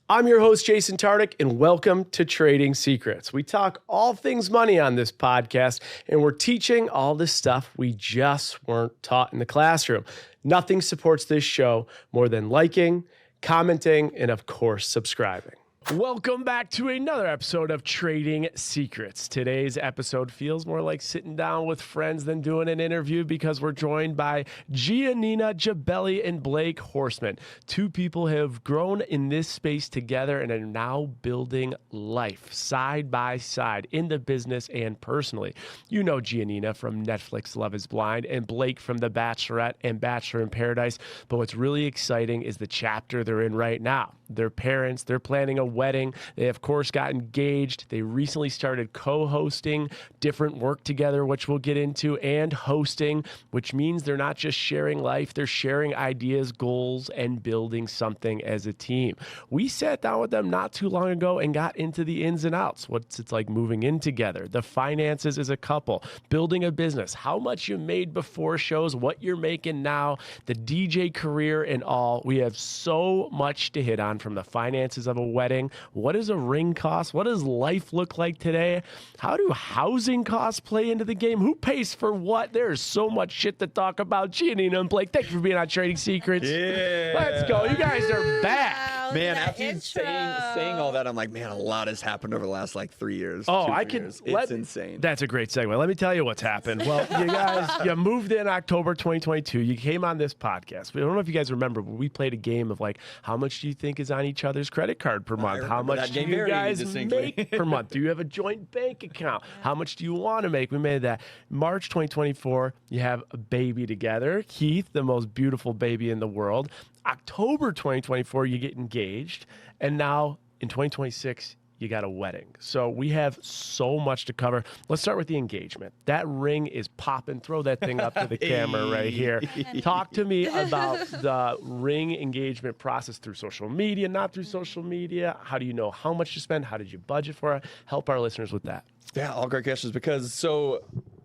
I'm your host, Jason Tartick, and welcome to Trading Secrets. We talk all things money on this podcast, and we're teaching all the stuff we just weren't taught in the classroom. Nothing supports this show more than liking, commenting, and of course, subscribing. Welcome back to another episode of Trading Secrets. Today's episode feels more like sitting down with friends than doing an interview because we're joined by Giannina Gibelli and Blake Horstmann. Two people have grown in this space together and are now building life side by side in the business and personally. You know Giannina from Netflix Love is Blind and Blake from the Bachelorette and Bachelor in Paradise. But what's really exciting is the chapter they're in right now. They're parents, they're planning a wedding. They, of course, got engaged. They recently started co-hosting different work together, which we'll get into, and hosting, which means they're not just sharing life, they're sharing ideas, goals, and building something as a team. We sat down with them not too long ago and got into the ins and outs, what it's like moving in together, the finances as a couple, building a business, how much you made before shows, what you're making now, the DJ career, and all. We have so much to hit on, from the finances of a wedding. What does a ring cost? What does life look like today? How do housing costs play into the game? Who pays for what? There's so much shit to talk about. Giannina and Blake, thank you for being on Trading Secrets. Yeah. Let's go. You guys are back. Man, after you saying all that, I'm like, man, a lot has happened over the last 3 years. Oh, It's insane. That's a great segue. Let me tell you what's happened. Well, you guys, you moved in October 2022. You came on this podcast. I don't know if you guys remember, but we played a game of how much do you think is on each other's credit card per month? How much do you guys make per month? Do you have a joint bank account? How much do you want to make? We made that. March 2024, you have a baby together. Keith, the most beautiful baby in the world. October 2024, you get engaged. And now in 2026, you got a wedding. So we have so much to cover. Let's start with the engagement. That ring is popping. Throw that thing up to the camera right here. Talk to me about the ring engagement process through social media, not through social media. How do you know how much to spend? How did you budget for it? Help our listeners with that. Yeah, all great questions, because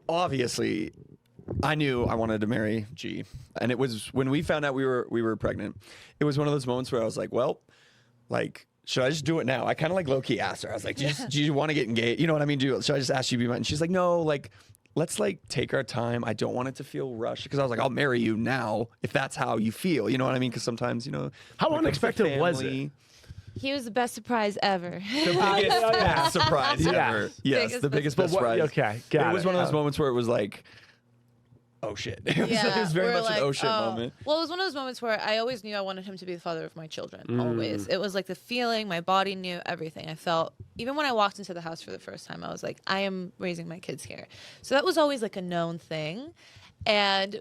obviously I knew I wanted to marry G, and it was when we found out we were pregnant. It was one of those moments where I was like, should I just do it now? I kind of low-key asked her. I was like, do you want to get engaged? You know what I mean? Should I just ask you to be mine? And she's like, no, let's take our time. I don't want it to feel rushed, because I was like, I'll marry you now if that's how you feel. You know what I mean? Because sometimes, how unexpected was it? He was the best surprise ever. The biggest best surprise ever. Yes, the biggest best surprise. Okay, got it. It was one of those moments where it was like, oh shit. It was very much an oh shit moment. Well, it was one of those moments where I always knew I wanted him to be the father of my children. Always. It was like the feeling, my body knew everything. I felt, even when I walked into the house for the first time, I was like, I am raising my kids here. So that was always a known thing. And,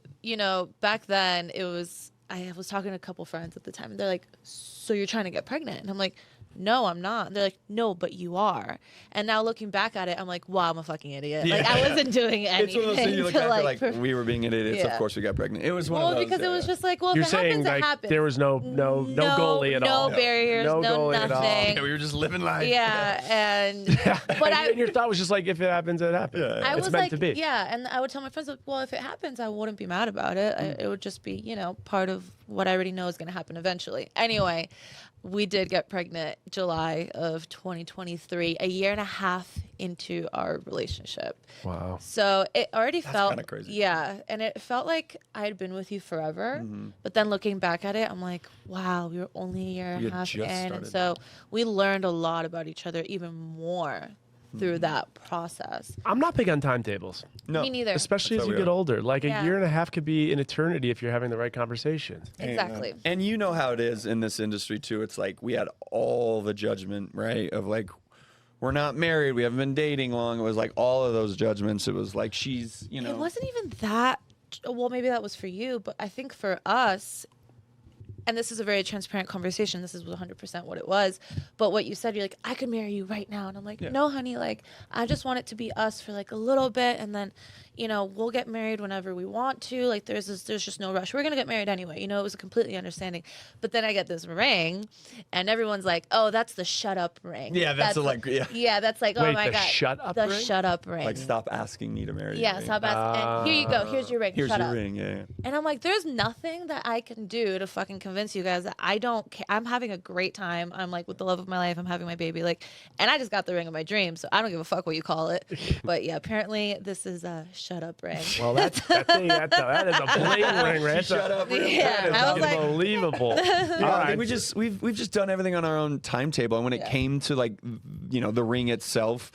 back then I was talking to a couple friends at the time, and they're like, so you're trying to get pregnant? And I'm like, no, I'm not. And they're like, no, but you are. And now looking back at it, I'm like, wow, I'm a fucking idiot. Yeah. I wasn't doing anything. It's one of those things you look back and we were being idiots. Yeah. Of course we got pregnant. It was one of those. Because it was just like, well, you're if it happens, it happens. There was no goalie at all. No barriers, no nothing. Yeah, we were just living life. Yeah, and and your thought was just like, if it happens, it happens. Yeah. It's meant to be. Yeah, and I would tell my friends, well, if it happens, I wouldn't be mad about it. It would just be, part of what I already know is going to happen eventually. Anyway, we did get pregnant July of 2023, a year and a half into our relationship. Wow. So it already felt kind of crazy. Yeah, and it felt like I had been with you forever. But then looking back at it, I'm like, wow, we were only a year and a half in. And so we learned a lot about each other, even more through that process. I'm not big on timetables. No. Me neither. Especially as you get older. A year and a half could be an eternity if you're having the right conversations. Exactly. And you know how it is in this industry too. It's like we had all the judgment, right? Of we're not married, we haven't been dating long. It was all of those judgments. It was like she's, It wasn't even that. Well, maybe that was for you, but I think for us, and this is a very transparent conversation. This is 100% what it was. But what you said, you're like, I could marry you right now. And I'm like, no, honey, I just want it to be us for a little bit. And then, we'll get married whenever we want to. There's just no rush. We're going to get married anyway. It was completely understanding. But then I get this ring and everyone's like, oh, that's the shut up ring. Yeah, that's Yeah, that's Wait, oh my the God. shut up the ring? shut up ring. Stop asking me to marry you. Yeah, stop asking. And here you go. Here's your ring. Here's shut your up. ring, yeah. And I'm like, there's nothing that I can do to fucking convince convince you guys that I don't care. I'm having a great time. I'm like with the love of my life. I'm having my baby. Like, and I just got the ring of my dreams. So I don't give a fuck what you call it. But yeah, apparently this is a shut up ring. Well, that is a bling ring, right? Shut up. Yeah, That I was is like, unbelievable. Yeah, All I think right. we've just done everything on our own timetable. And when it came to like, the ring itself,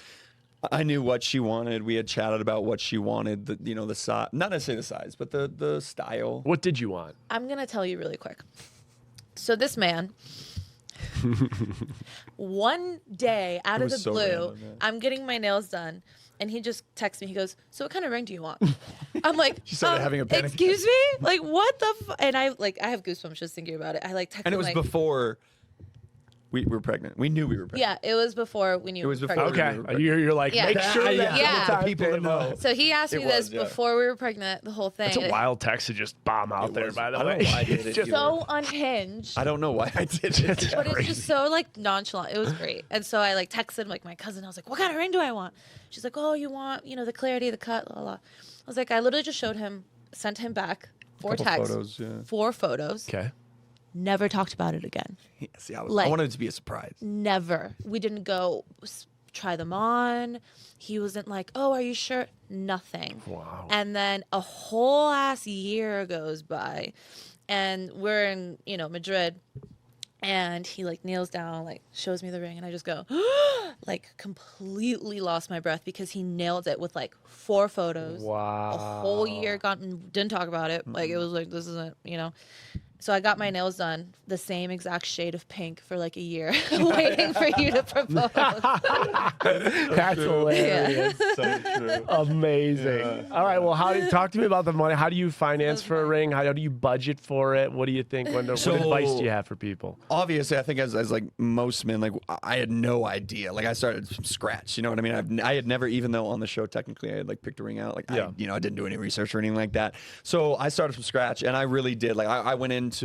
I knew what she wanted. We had chatted about what she wanted. The size, not necessarily the size, but the style. What did you want? I'm going to tell you really quick. So this man, one day out of the so blue, random, yeah. I'm getting my nails done. And he just texts me. He goes, "So what kind of ring do you want?" I'm like, She started having a panic excuse me? Like, what the And I have goosebumps just thinking about it. I like texted And it was like, before we were pregnant. We knew we were pregnant. Yeah, it was before we knew. It was we were before pregnant. Okay. You're like, Yeah. make sure that Yeah. the people that know. So he asked It me this was, yeah. before we were pregnant, the whole thing. It's a wild text to just bomb out there, was. by the I don't way. know why I did it Just- either. So unhinged. I don't know why I did it. But it's just so like nonchalant. It was great. And so I like texted like my cousin. I was like, "What kind of ring do I want?" She's like, "Oh, you want, the clarity, the cut, la la." I was like, I literally just showed him, sent him back 4 Couple texts, photos, yeah. 4 photos. Okay. Never talked about it again. See, I Like- wanted it to be a surprise. Never. We didn't go try them on. He wasn't like, "Oh, are you sure?" Nothing. Wow. And then a whole ass year goes by, and we're in, Madrid, and he like kneels down, like shows me the ring, and I just go, like completely lost my breath because he nailed it with like 4 photos. Wow. A whole year gone and didn't talk about it. Like it was like, this isn't, So I got my nails done, the same exact shade of pink for like a year, waiting for you to propose. That's hilarious. So true. Amazing. All right. Well, talk to me about the money? How do you finance for a ring? How do you budget for it? What do you think? What advice do you have for people? Obviously, I think as like most men, like I had no idea. Like I started from scratch. You know what I mean? I had never, even though on the show technically I had like picked a ring out. Like I didn't do any research or anything like that. So I started from scratch, and I really did. Like I went into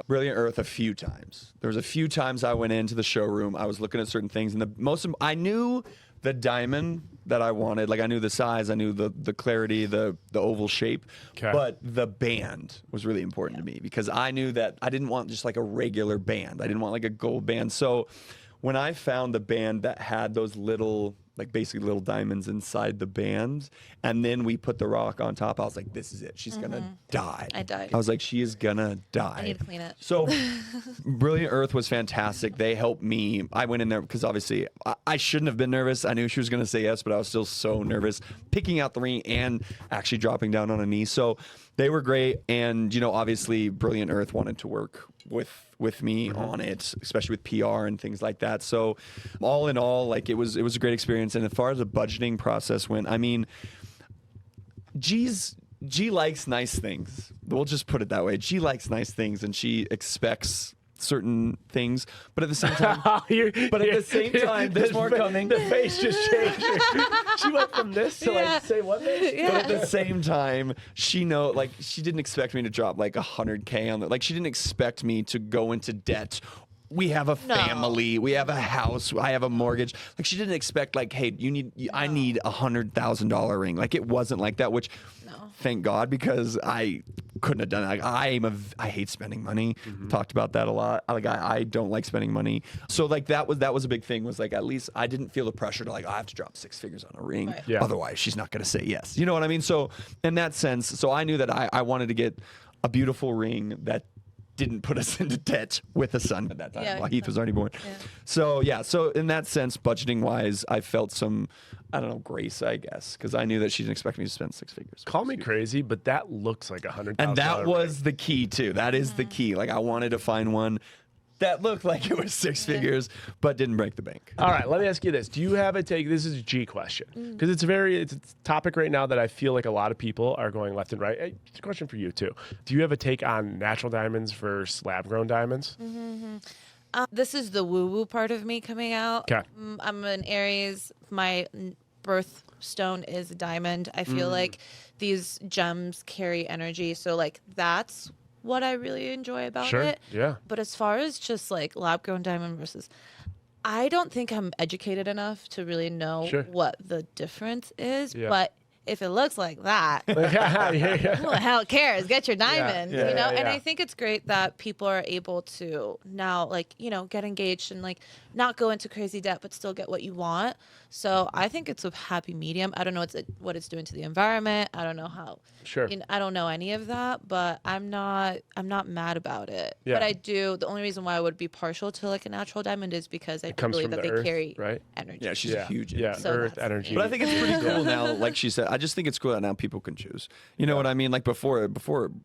Brilliant Earth a few times. There was a few times I went into the showroom. I was looking at certain things, and I knew the diamond that I wanted. Like I knew the size, I knew the clarity, the oval shape. Okay. But the band was really important to me because I knew that I didn't want just like a regular band. I didn't want like a gold band. So when I found the band that had those little, like basically little diamonds inside the band, and then we put the rock on top, I was like, this is it. She's gonna die. I died. I was like, she is gonna die. I need to clean it. So Brilliant Earth was fantastic. They helped me. I went in there because obviously I shouldn't have been nervous. I knew she was going to say yes, but I was still so nervous picking out the ring and actually dropping down on a knee. So they were great. And, obviously Brilliant Earth wanted to work with me on it, especially with PR and things like that. So all in all, like it was a great experience. And as far as the budgeting process went, I mean, G likes nice things. We'll just put it that way. G likes nice things, and she expects certain things, but at the same time, there's more coming. The face just changed. She went from this to like say what? But at the same time, she didn't expect me to drop like $100K on it. Like she didn't expect me to go into debt. We have a family. We have a house. I have a mortgage. Like she didn't expect like, hey, I need $100,000 ring. Like it wasn't like that. Which, thank God, because I couldn't have done it. Like, I hate spending money. Talked about that a lot. Like I don't like spending money. So like that was a big thing. Was like at least I didn't feel the pressure to like I have to drop 6 figures on a ring. Right. Yeah. Otherwise, she's not going to say yes. You know what I mean? So in that sense, so I knew that I wanted to get a beautiful ring that didn't put us into debt with a son at that time while Heath was already born. Yeah. So in that sense, budgeting wise, I felt some, I don't know, grace, I guess, because I knew that she didn't expect me to spend 6 figures. Call me crazy, but that looks like $100,000. And that was the key too. That is the key. Like I wanted to find one that looked like it was 6 figures, but didn't break the bank. All right, let me ask you this. Do you have a take? This is a G question. Because it's a topic right now that I feel like a lot of people are going left and right. It's a question for you, too. Do you have a take on natural diamonds versus lab-grown diamonds? This is the woo-woo part of me coming out. Okay. I'm an Aries. My birthstone is a diamond. I feel like these gems carry energy. So, like, that's what I really enjoy about it. Yeah. But as far as just, like, lab-grown diamond versus... I don't think I'm educated enough to really know what the difference is. Yeah. But if it looks like that, yeah. who the hell cares? Get your diamond, Yeah, you know? yeah, And yeah. I think it's great that people are able to now, like, you know, get engaged and like not go into crazy debt, but still get what you want. So I think it's a happy medium. I don't know what it's doing to the environment. I don't know how. Sure. You know, I don't know any of that, but I'm not mad about it. Yeah. But I do. The only reason why I would be partial to like a natural diamond is because I do comes believe from that the they earth, carry right? energy. Yeah, she's a huge. Yeah, So earth that's energy. But I think it's pretty cool now. Like she said, I just think it's cool that now people can choose. You know what I mean? Like before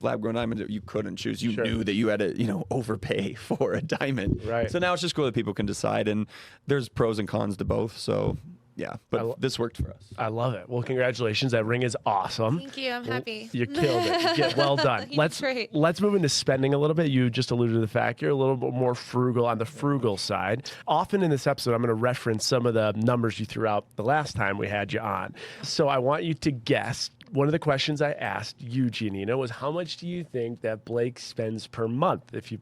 lab grown diamond, you couldn't choose. You Sure. knew that you had to, overpay for a diamond. Right. So now it's just cool that people can decide, and there's pros and cons to both. So yeah, but this worked for us. I love it. Well, congratulations. That ring is awesome. Thank you. I'm happy. You killed it. Well done. You did great. Let's move into spending a little bit. You just alluded to the fact you're a little bit more frugal on the frugal side. Often in this episode, I'm going to reference some of the numbers you threw out the last time we had you on. So I want you to guess. One of the questions I asked you, Giannina, was how much do you think that Blake spends per month if you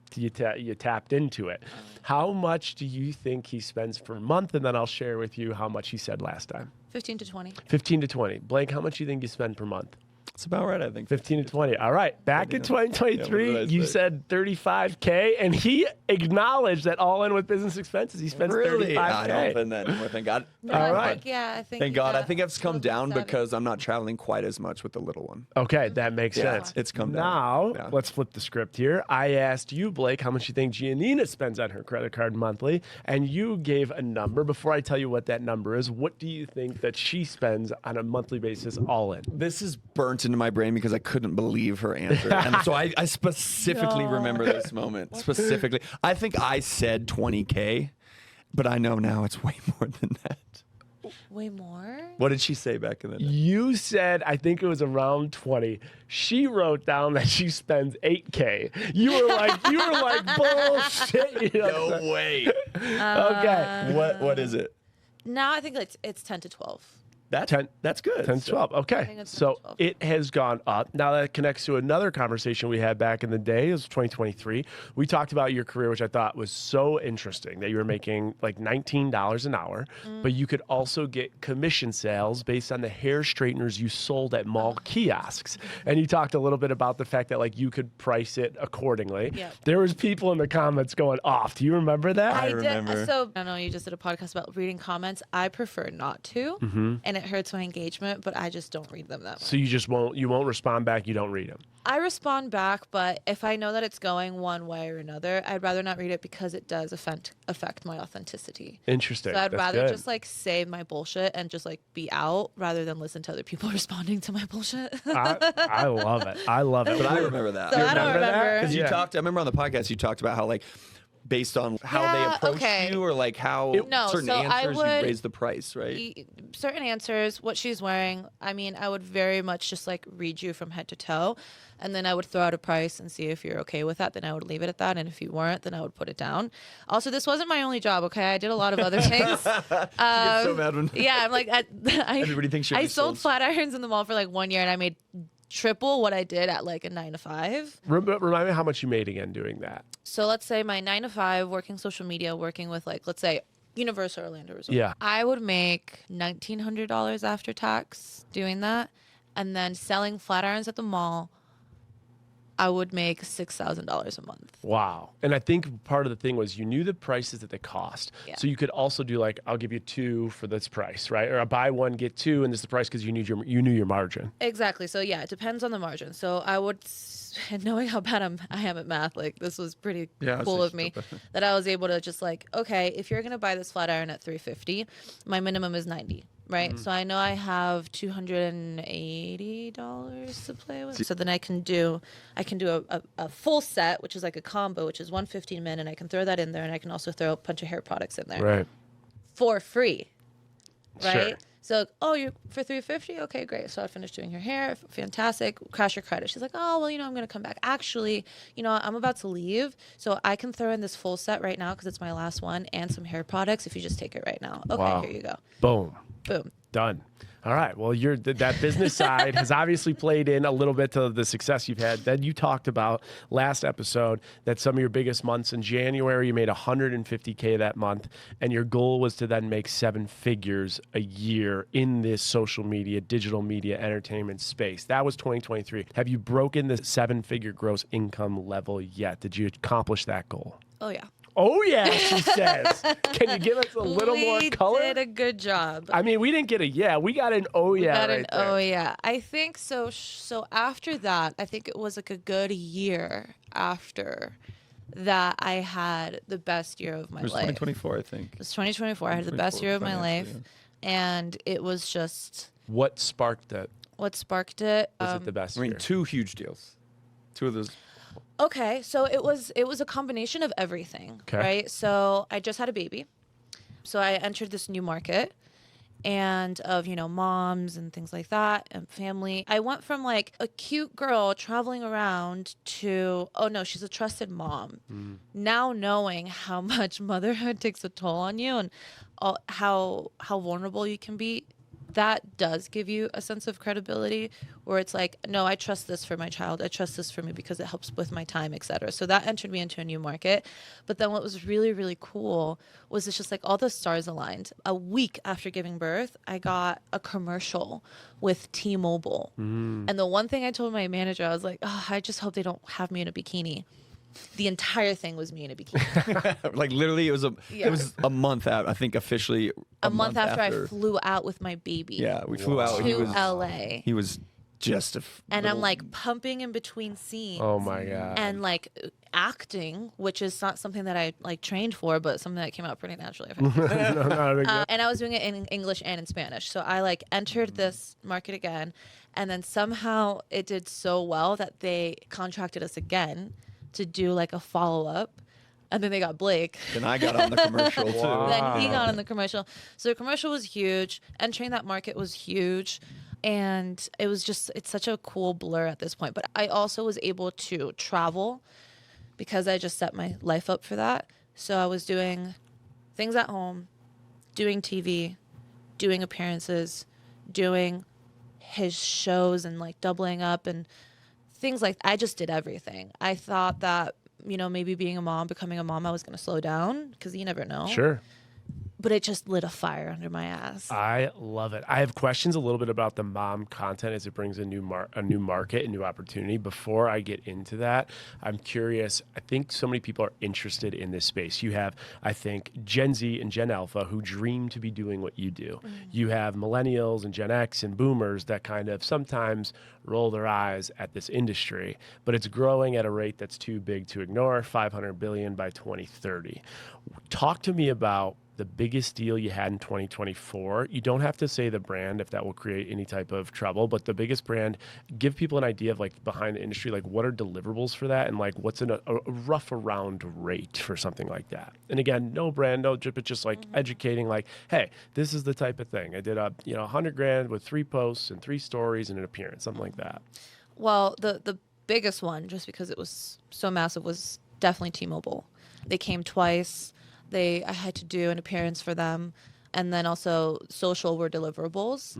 tapped into it? How much do you think he spends per month? And then I'll share with you how much he said last time. 15 to 20. 15 to 20. Blake, how much do you think you spend per month? It's about right, I think. 15 to 20. All right. Back in 2023, Yeah, what did I you say? said 35K, and he acknowledged that all in with business expenses, he spends Really? 35K. I don't spend that anymore. Thank God. No, All I right. think, yeah, I think. Thank God. I think it's it's come a little down bit savvy. because I'm not traveling quite as much with the little one. Okay, that makes Yeah, sense. it's come down. Now, Yeah. let's flip the script here. I asked you, Blake, how much you think Giannina spends on her credit card monthly, and you gave a number. Before I tell you what that number is, what do you think that she spends on a monthly basis all in? This is burnt into my brain because I couldn't believe her answer. And so I specifically remember this moment. Specifically. I think I said 20K, but I know now it's way more than that. Way more? What did she say back in the day? You said, I think it was around 20. She wrote down that she spends 8K. You were like bullshit. You know? No way. Okay. What is it? Now I think it's 10 to 12. That's good. 10 to 12. Okay. think it's 10 So to 12. it has gone up. Now that connects to another conversation we had back in the day. It was 2023. We talked about your career, which I thought was so interesting that you were making like $19 an hour, but you could also get commission sales based on the hair straighteners you sold at mall kiosks. And you talked a little bit about the fact that like you could price it accordingly. Yeah. There was people in the comments going off. Do you remember that? I remember. did. So I know you just did a podcast about reading comments. I prefer not to, and it hurts my engagement, but I just don't read them that much. So you won't respond back. You don't read them. I respond back, but if I know that it's going one way or another, I'd rather not read it because it does affect my authenticity. Interesting. So I'd That's rather good. just like say my bullshit and just like be out rather than listen to other people responding to my bullshit. I love it. I love it. But I remember that. So I don't remember that? remember. Because Yeah. I remember on the podcast you talked about how like based on how Yeah, they approach okay. you or like how No, certain so I answers you would- raise the price, right? Certain answers, what she's wearing, I mean, I would very much just like read you from head to toe. And then I would throw out a price and see if you're okay with that. Then I would leave it at that. And if you weren't, then I would put it down. Also, this wasn't my only job, okay? I did a lot of other things. so mad when Yeah, I'm like, Everybody thinks you're I these sold souls. flat irons in the mall for like 1 year and I made triple what I did at like a 9 to 5. Remind me how much you made again doing that. So let's say my 9 to 5, working social media, working with like, let's say Universal Orlando Resort. Yeah. I would make $1,900 after tax doing that. And then selling flat irons at the mall, I would make $6,000 a month. Wow. And I think part of the thing was you knew the prices that they cost. Yeah. So you could also do like, I'll give you 2 for this price, right? Or I buy 1, get 2, and this is the price because you knew your margin. Exactly. So yeah, it depends on the margin. So I would, and knowing how bad I am at math, like this was pretty cool of me that I was able to just like, okay, if you're gonna buy this flat iron at $350, my minimum is $90, right? So I know I have $280 to play with. So then I can do a full set, which is like a combo, which is 115 min, and I can throw that in there, and I can also throw a bunch of hair products in there Right. for free, right? Sure. So, oh, you for $350? Okay, great. So I finished doing her hair. Fantastic. Crash your credit. She's like, oh, well, I'm going to come back. Actually, I'm about to leave. So I can throw in this full set right now because it's my last one and some hair products if you just take it right now. Okay, Wow. here you go. Boom. Boom. Done. All right. Well, that business side has obviously played in a little bit to the success you've had. Then you talked about last episode that some of your biggest months in January, you made $150K that month, and your goal was to then make 7 figures a year in this social media, digital media, entertainment space. That was 2023. Have you broken the 7-figure gross income level yet? Did you accomplish that goal? Oh, yeah. Oh, yeah, she says. Can you give us a little more color? We did a good job. I mean, we didn't get a yeah. We got an oh, yeah. Got right an there. oh, yeah. I think so. So after that, I think it was like a good year after that I had the best year of my It was life. 2024, I think. It was 2024. I had the best year of my life. financially, And it was just What sparked it? what sparked it. Was it the best I mean, year? 2 huge deals. 2 of those. Okay, so it was a combination of everything, Okay. right? So I just had a baby, so I entered this new market, and of moms and things like that and family. I went from like a cute girl traveling around to oh no, she's a trusted mom. Now knowing how much motherhood takes a toll on you and how vulnerable you can be. That does give you a sense of credibility where it's like, no, I trust this for my child. I trust this for me because it helps with my time, etc. So that entered me into a new market. But then what was really, really cool was it's just like all the stars aligned. A week after giving birth, I got a commercial with T-Mobile. And the one thing I told my manager, I was like, oh, I just hope they don't have me in a bikini. The entire thing was me in a bikini. Like literally, it was a month out. I think officially A month after I flew out with my baby. Yeah, we flew out. to LA. He was just a. And I'm like pumping in between scenes. Oh my God. And like acting, which is not something that I like trained for, but something that came out pretty naturally. No, not a big deal. And I was doing it in English and in Spanish. So I like entered this market again, and then somehow it did so well that they contracted us again to do like a follow-up. And then they got Blake. Then I got on the commercial too. Wow. Then he got on the commercial. So the commercial was huge. Entering that market was huge. And it was just, it's such a cool blur at this point. But I also was able to travel because I just set my life up for that. So I was doing things at home, doing TV, doing appearances, doing his shows and like doubling up and things like I just did everything. I thought that, maybe being a mom, becoming a mom, I was going to slow down because you never know. Sure. But it just lit a fire under my ass. I love it. I have questions a little bit about the mom content as it brings a new market, a new opportunity. Before I get into that, I'm curious. I think so many people are interested in this space. You have, I think, Gen Z and Gen Alpha who dream to be doing what you do. You have millennials and Gen X and boomers that kind of sometimes roll their eyes at this industry, but it's growing at a rate that's too big to ignore, 500 billion by 2030. Talk to me about the biggest deal you had in 2024. You don't have to say the brand if that will create any type of trouble, but the biggest brand, give people an idea of like behind the industry, like what are deliverables for that and like what's a rough around rate for something like that. And again, no brand, but just like educating like, hey, this is the type of thing. I did a $100,000 with 3 posts and 3 stories and an appearance, something like that. Well, the biggest one, just because it was so massive, was definitely T-Mobile. They came twice. I had to do an appearance for them, and then also social were deliverables.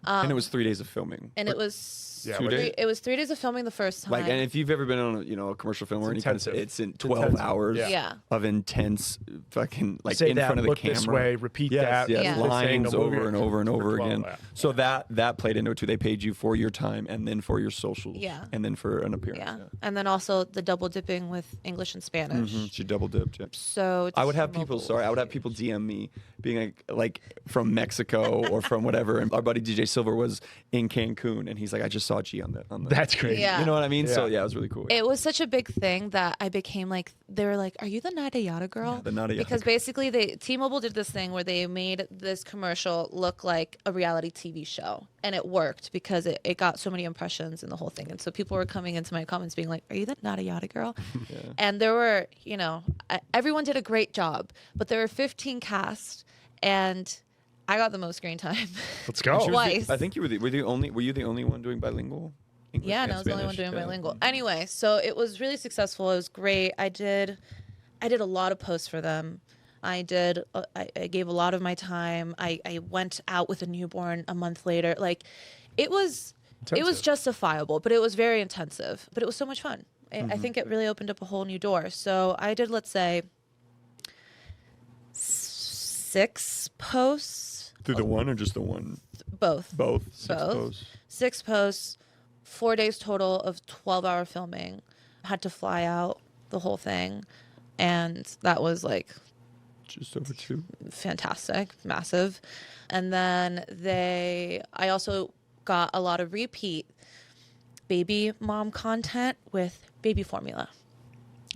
And it was 3 days of filming. And it was Yeah, 2 days. It was 3 days of filming the first time. Like, and if you've ever been on a commercial film or anything, intensive. it's in 12 intensive. hours Yeah. of intense fucking like Say in that, front of the look camera. this way, repeat Yes, that. yes, Yeah. lines Saying the over movie and over and for over 12 again. hours. So that played into it too. They paid you for your time and then for your socials. Yeah. And then for an appearance. yeah. And then also the double dipping with English and Spanish. She double dipped. Yeah. So I would have T-Mobile people. was Sorry, I would have huge. people DM me being like from Mexico or from whatever. And our buddy DJ Silver was in Cancun, and he's like, I just saw G on the. That's crazy. Yeah. You know what I mean? So Yeah. it was really cool. It was such a big thing that I became like, they were like, are you the Nada Yada girl? Yeah, the Nada Yada Because girl. basically T-Mobile did this thing where they made this commercial look like a reality TV show. And it worked because it got so many impressions and the whole thing. And so people were coming into my comments being like, are you the Nada Yada girl? And there were, everyone did a great job, but there were 15 cast and I got the most screen time. Let's go. Twice. I think you were were you the only one doing bilingual? English Yeah, and and I was the only one Spanish? doing Yeah. bilingual. Anyway, so it was really successful. It was great. I did a lot of posts for them. I did. I gave a lot of my time. I went out with a newborn a month later. Like, it was justifiable, but it was very intensive. But it was so much fun. I think it really opened up a whole new door. So I did, let's say, 6 posts. Through the one or just the one? Both. Both. 6 Both. posts. 6 posts, 4 days total of 12-hour filming. Had to fly out the whole thing. And that was like just over 2. Fantastic, massive. And then I also got a lot of repeat baby mom content with baby formula.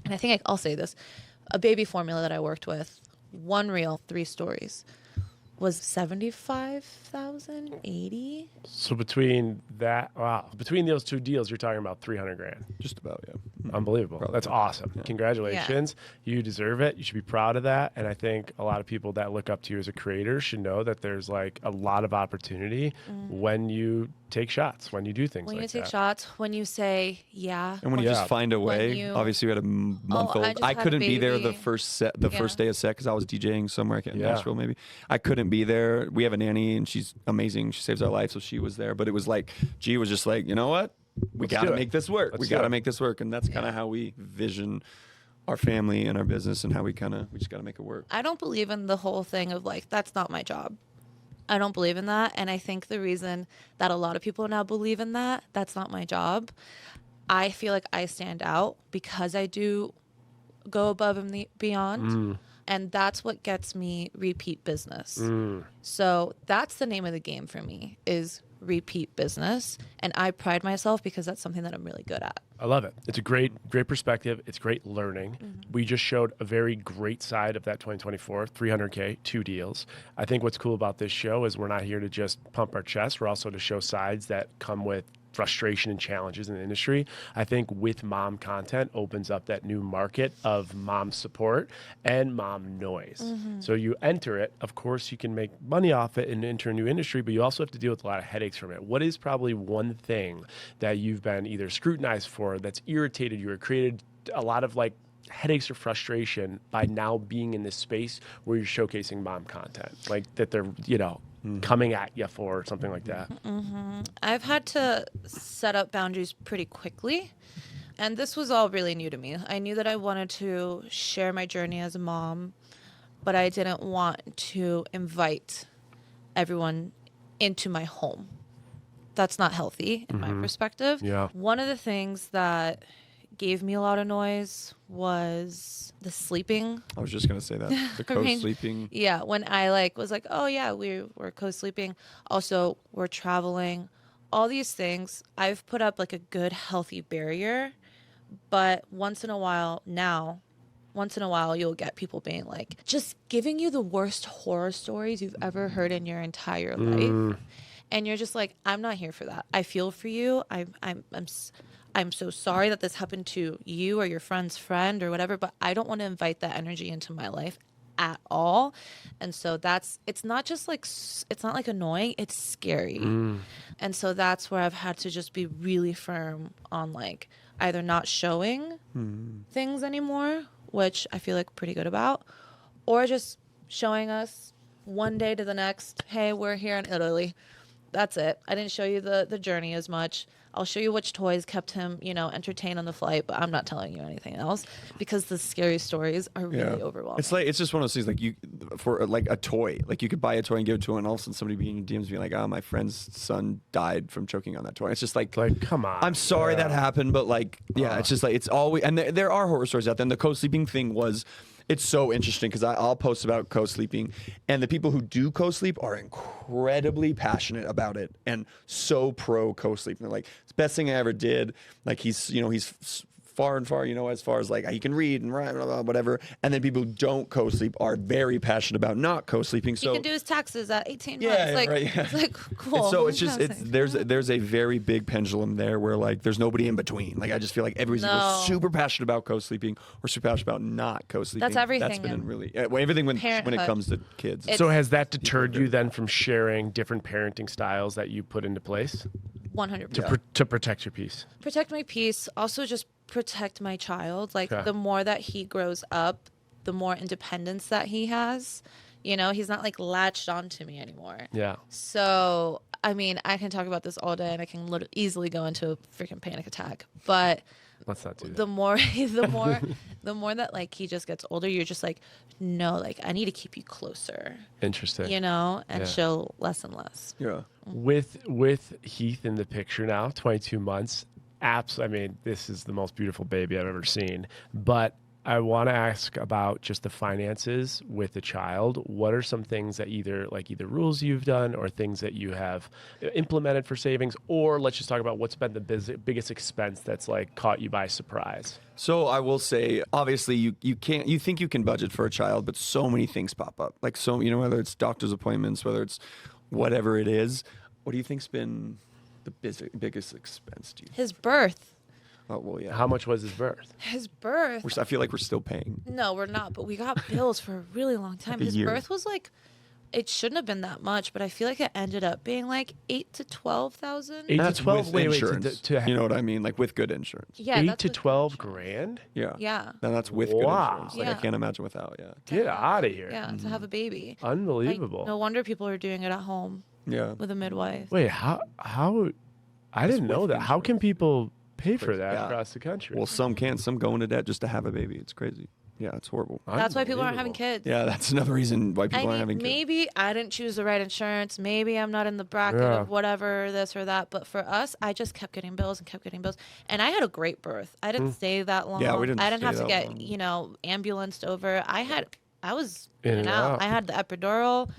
And I think I'll say this. A baby formula that I worked with, 1 reel, 3 stories, was 75,000, 80. So between those 2 deals, you're talking about $300,000. Just about, yeah. Unbelievable. Probably. That's awesome. Yeah. Congratulations. Yeah. You deserve it. You should be proud of that. And I think a lot of people that look up to you as a creator should know that there's like a lot of opportunity when you take shots, when you do things like that. When you take shots, when you say, yeah. And when you just find a way. Obviously, we had a month-old. I couldn't be there the first day of set because I was DJing somewhere in Nashville, maybe. I couldn't be there. We have a nanny, and she's amazing. She saves our life, so she was there. But it was like, G was just like, you know what? We got to make this work. We got to make this work. And that's kind of how we vision our family and our business and how we just got to make it work. I don't believe in the whole thing of like, that's not my job. I don't believe in that. And I think the reason that a lot of people now believe in that's not my job. I feel like I stand out because I do go above and beyond. And that's what gets me repeat business. So that's the name of the game for me, is repeat business. And I pride myself because that's something that I'm really good at. I love it. It's a great perspective. It's great learning. We just showed a very great side of that 2024, $300K, 2 deals. I think what's cool about this show is we're not here to just pump our chest. We're also to show sides that come with frustration and challenges in the industry. I think with mom content opens up that new market of mom support and mom noise. So you enter it, of course you can make money off it and enter a new industry, but you also have to deal with a lot of headaches from it. What is probably one thing that you've been either scrutinized for that's irritated you or created a lot of like headaches or frustration by now being in this space where you're showcasing mom content, like that they're, coming at you for or something like that? I've had to set up boundaries pretty quickly. And this was all really new to me. I knew that I wanted to share my journey as a mom, but I didn't want to invite everyone into my home. That's not healthy in my perspective. Yeah. One of the things that gave me a lot of noise was the sleeping. I was just going to say that. The co-sleeping. Yeah, when I was like, oh yeah, we're co-sleeping. Also, we're traveling. All these things, I've put up like a good, healthy barrier. But once in a while, you'll get people being like, just giving you the worst horror stories you've ever heard in your entire life. And you're just like, I'm not here for that. I feel for you. I'm so sorry that this happened to you or your friend's friend or whatever, but I don't want to invite that energy into my life at all. And so it's not just like, it's not like annoying, it's scary. And so that's where I've had to just be really firm on like either not showing things anymore, which I feel like pretty good about, or just showing us one day to the next, hey, we're here in Italy. That's it. I didn't show you the journey as much. I'll show you which toys kept him, entertained on the flight, but I'm not telling you anything else because the scary stories are really overwhelming. It's just one of those things for like a toy, like you could buy a toy and give it to one, and all of a sudden somebody being in DMs being like, oh, my friend's son died from choking on that toy. It's just like come on. I'm sorry that happened, but it's just like, it's always, and there are horror stories out there. And the co-sleeping thing it's so interesting because I'll post about co-sleeping, and the people who do co-sleep are incredibly passionate about it and so pro co-sleeping. They're like, it's the best thing I ever did. Like he's far and far, as far as like he can read and write, blah, blah, whatever. And then people who don't co-sleep are very passionate about not co-sleeping. So he can do his taxes at 18 months. It's like cool. And so it's just there's a very big pendulum there where like there's nobody in between. Like I just feel like everybody's super passionate about co-sleeping or super passionate about not co-sleeping. That's everything. That's been really everything when it comes to kids. So has that deterred you then from sharing different parenting styles that you put into place? 100%. To protect your peace. Protect my peace. Also just protect my child. Like the more that he grows up, the more independence that he has. You know, he's not like latched onto me anymore. Yeah. So, I mean, I can talk about this all day and I can easily go into a freaking panic attack. But Let's not do that. the more that like he just gets older, you're just like, no, like I need to keep you closer. Interesting. You know, and Yeah. show less and less. Yeah. With Heath in the picture now, 22 months. I mean, this is the most beautiful baby I've ever seen. But I want to ask about just the finances with the child. What are some things that either rules you've done or things that you have implemented for savings? Or let's just talk about what's been the biggest expense that's like caught you by surprise. So I will say, obviously, you think you can budget for a child, but so many things pop up. Like, so, you know, whether it's doctor's appointments, whether it's whatever it is. What do you think's been the biggest expense to you? His birth. Oh, well, yeah. How much was his birth? His birth. I feel like we're still paying. No, we're not. But we got bills for a really long time. Like a His year. birth was like, it shouldn't have been that much, but I feel like it ended up being like 8 to 12,000. 8 That's to 12. with Wait, insurance. you know what I mean? Like with good insurance. Yeah, 8 that's to with 12 insurance. grand? Yeah. Yeah. And that's with good Wow. insurance. Like I Yeah. can't imagine without. Yeah. Get out of here. Yeah, to have a baby. Like, Unbelievable. no wonder people are doing it at home Yeah. with a midwife. Wait, how? I didn't know with that. How can people pay for Crazy. that Yeah. across the country? Well, some can't. Some go into debt just to have a baby. It's crazy. Yeah, it's horrible. That's why people aren't having Unbelievable. kids. Yeah, that's another reason why people I aren't mean, having kids. maybe I didn't choose the right insurance. Maybe I'm not in the bracket Yeah. of whatever, this or that. But for us, I just kept getting bills and kept getting bills. And I had a great birth. I didn't stay that long. Yeah, we didn't I didn't stay have to that get, long. you know, ambulanced over. I was in In and and out. out. I had the epidural.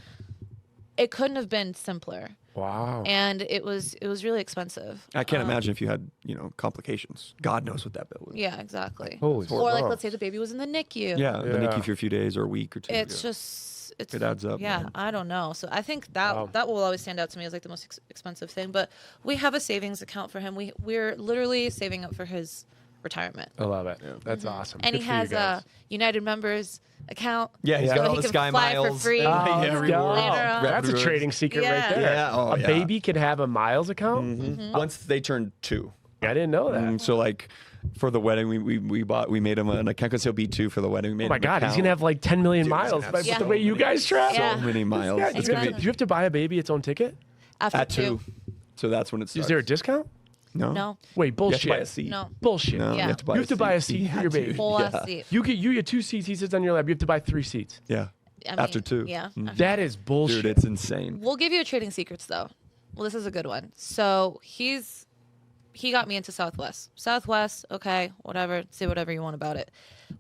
It couldn't have been simpler. Wow. And it was really expensive. I can't imagine if you had, complications. God knows what that bill would be. Yeah, exactly. Holy Or like, smokes. let's say the baby was in the NICU. Yeah, the Yeah. NICU for a few days or a week or two. It's yeah. just It adds up, Yeah, man. I don't know. So I think that Wow. that will always stand out to me as like the most expensive thing. But we have a savings account for him. We're literally saving up for his retirement, I love it. That's awesome. and Good he for you has guys. a United members account. Yeah, he's Yeah. got So all he the can Sky fly for Miles. free. Oh, Yeah, let's every go. word. Later on. That's a Rapid trading secret right Yeah. there. Yeah, oh, a yeah. baby can have a miles account? Mm-hmm. Once they turn 2. I didn't know that. So like for the wedding, we made him an account because he'll be 2 for the wedding. We made Oh my him an God, he's account. gonna have like 10 million Dude, he's miles gonna by have with so the way you guys travel. Yeah. so many miles. Yeah, It's gonna be do you have to buy a baby its own ticket? After at 2. So that's when it starts. Is there a discount? No. No, Wait, You have bullshit. to buy a seat. no, Bullshit. No, Yeah. you have to buy You have to buy a seat You for have your to. baby. full Yeah. ass seat. You get 2 seats. He sits on your lap. You have to buy 3 seats. Yeah. I After mean, 2. Yeah. That is bullshit. Dude, it's insane. We'll give you a trading secrets though. Well, this is a good one. So he got me into Southwest. Southwest, okay, whatever. Say whatever you want about it.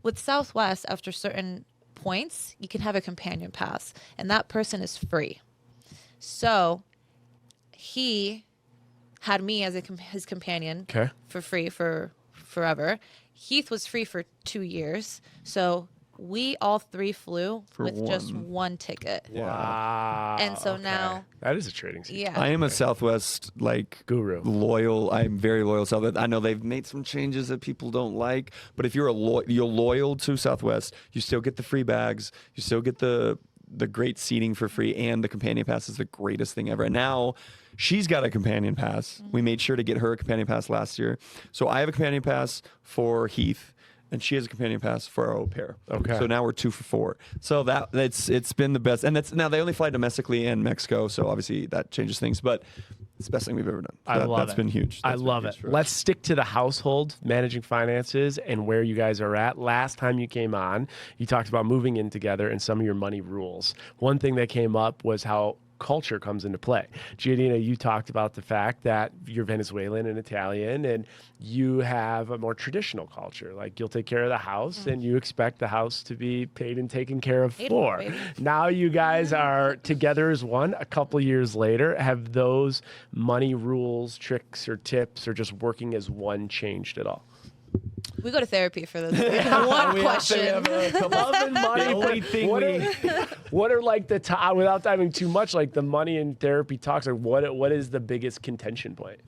With Southwest, after certain points, you can have a companion pass, and that person is free. So he had me as his companion Okay. for free for forever. Heath was free for 2 years. So we all 3 flew For with just one. one ticket. Wow. And so okay. now- that is a trading secret. Yeah. I am a Southwest Guru. loyal. I'm very loyal to Southwest. I know they've made some changes that people don't like, but if you're you're loyal to Southwest, you still get the free bags. You still get the great seating for free, and the companion pass is the greatest thing ever. And now she's got a companion pass. We made sure to get her a companion pass last year. So I have a companion pass for Heath, and she has a companion pass for our au pair. Okay. So now we're 2 for 4. So it's been the best. And that's now they only fly domestically in Mexico, so obviously that changes things. But it's the best thing we've ever done. I love That's it. been huge. I That's been love huge it. for us. Let's stick to the household, managing finances, and where you guys are at. Last time you came on, you talked about moving in together and some of your money rules. One thing that came up was how culture comes into play. Giannina, you talked about the fact that you're Venezuelan and Italian, and you have a more traditional culture. Like you'll take care of the house, and you expect the house to be paid and taken care of Paid for. for, baby. Now you guys are together as one. A couple years later, have those money rules, tricks, or tips, or just working as one changed at all? We go to therapy for this one question. Love and money. The only thing what are like the without diving too much, like the money and therapy talks? Like what is the biggest contention point?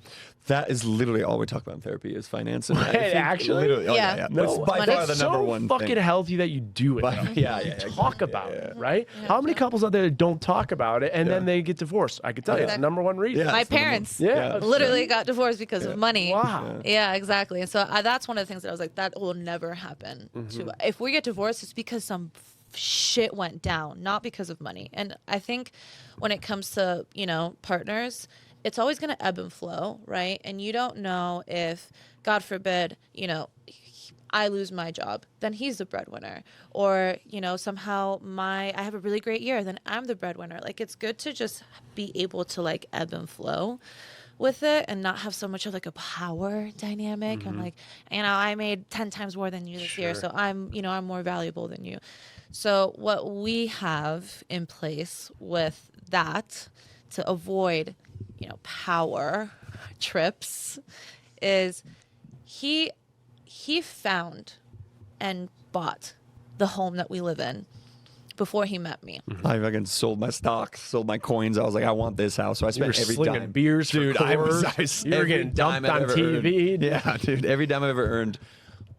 That is literally all we talk about in therapy is finance. And I Right, think actually? literally, Yeah. No, it's by Money. far the It's number so one fucking thing. healthy that you do it. But- though. yeah, You yeah, talk exactly. about Yeah, it, yeah. right? How many couples out there that don't talk about it and then Yeah. they get divorced? I could tell you, it's the Exactly. number one reason. Yeah. My It's the number- parents Yeah. literally got divorced because of money. Wow. Yeah, exactly. And so that's one of the things it. I was like, that will never happen. If we get divorced, it's because some shit went down, not because of money. And I think when it comes to, partners, it's always going to ebb and flow, right? And you don't know if, God forbid, I lose my job, then he's the breadwinner. Or, somehow I have a really great year, then I'm the breadwinner. Like, it's good to just be able to like ebb and flow with it and not have so much of like a power dynamic. I'm like, I made 10 times more than you this year, so I'm more valuable than you. So what we have in place with that to avoid, power trips is he found and bought the home that we live in before he met me. I fucking sold my stocks, sold my coins. I was like, I want this house. So I spent every slinging dime. beers, dude. I was you were getting dumped on TV. Earned, yeah, dude. Every dime I've ever earned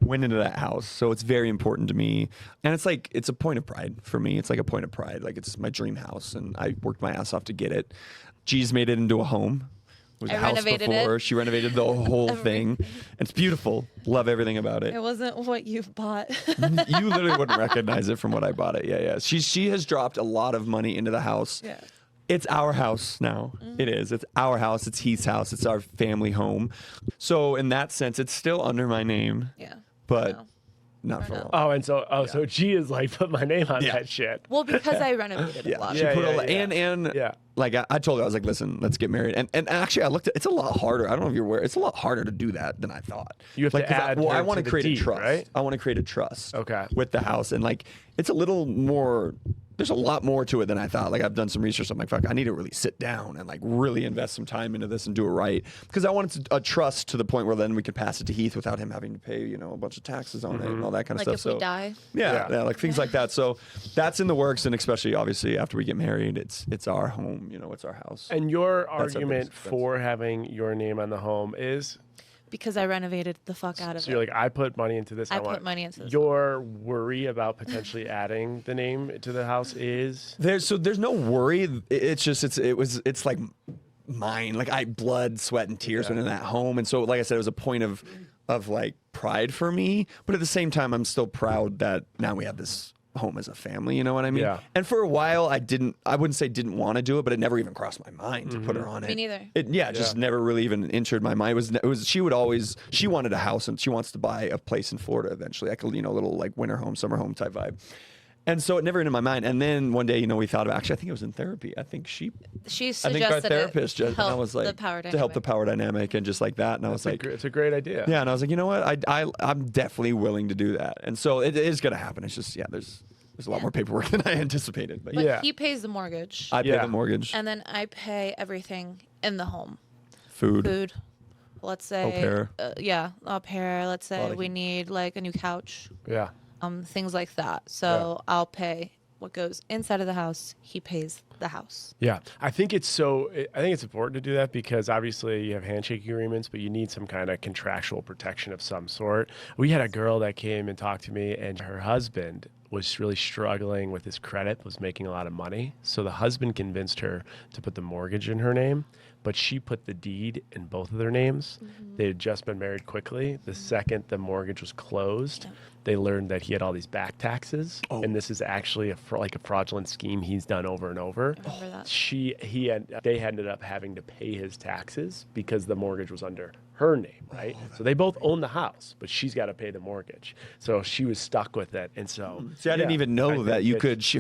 went into that house. So it's very important to me, and it's a point of pride for me. It's like a point of pride. Like, it's my dream house, and I worked my ass off to get it. G's made it into a home. It was a house before. She renovated the whole thing. It's beautiful. Love everything about it. It wasn't what you bought. You literally wouldn't recognize it from what I bought it. Yeah. She has dropped a lot of money into the house. Yeah. It's our house now. It is. It's our house. It's Heath's house. It's our family home. So in that sense, it's still under my name. Yeah. But not for long. Oh, and so G is like, put my name on that shit. Well, because I renovated a lot. She put yeah. like I told her, I was like, listen, let's get married. And actually I looked at it's a lot harder. I don't know if you're aware. It's a lot harder to do that than I thought. You have to add I want to to create the deed, a trust. right? I want to create a trust with the house. And like it's a little more there's a lot more to it than I thought. Like I've done some research. I'm like, fuck, I need to really sit down and like really invest some time into this and do it right. Because I wanted a trust to the point where then we could pass it to Heath without him having to pay, a bunch of taxes on it and all that kind of like stuff. If we die. Yeah, like things like that. So that's in the works, and especially obviously after we get married, it's our home. It's our house. And your argument for having your name on the home is? Because I renovated the fuck out of it. So you're like, I put money into this. I put money into this. Your worry about potentially adding the name to the house is? There's no worry. It's just it's like mine. Like I blood, sweat, and tears went in that home, and so like I said, it was a point of like pride for me. But at the same time, I'm still proud that now we have this home as a family, you know what I mean? Yeah. And for a while I wouldn't say didn't want to do it, but it never even crossed my mind to put her on it. Me neither. It just never really even entered my mind. It was she wanted a house and she wants to buy a place in Florida eventually. Like a little like winter home, summer home type vibe. And so it never entered my mind. And then one day, we thought about, actually, I think it was in therapy. I think our therapist just, and I was like, to help the power dynamic and just like that. And I was like, it's a great idea. Yeah. And I was like, you know what? I'm definitely willing to do that. And so it is going to happen. It's just, there's a lot more paperwork than I anticipated. But he pays the mortgage. I pay the mortgage. And then I pay everything in the home. Food. Let's say. Au pair. Au pair. Let's say we need like a new couch. Yeah. Things like that. So I'll pay what goes inside of the house. He pays the house. Yeah. I think it's important to do that because obviously you have handshake agreements, but you need some kind of contractual protection of some sort. We had a girl that came and talked to me, and her husband was really struggling with his credit, was making a lot of money. So the husband convinced her to put the mortgage in her name, but she put the deed in both of their names. They had just been married quickly. The second the mortgage was closed, they learned that he had all these back taxes, and this is actually a fraudulent scheme he's done over and over. I remember that. They ended up having to pay his taxes because the mortgage was under her name, right? So they both own the house, but she's got to pay the mortgage. So she was stuck with it, and so see, I didn't even know that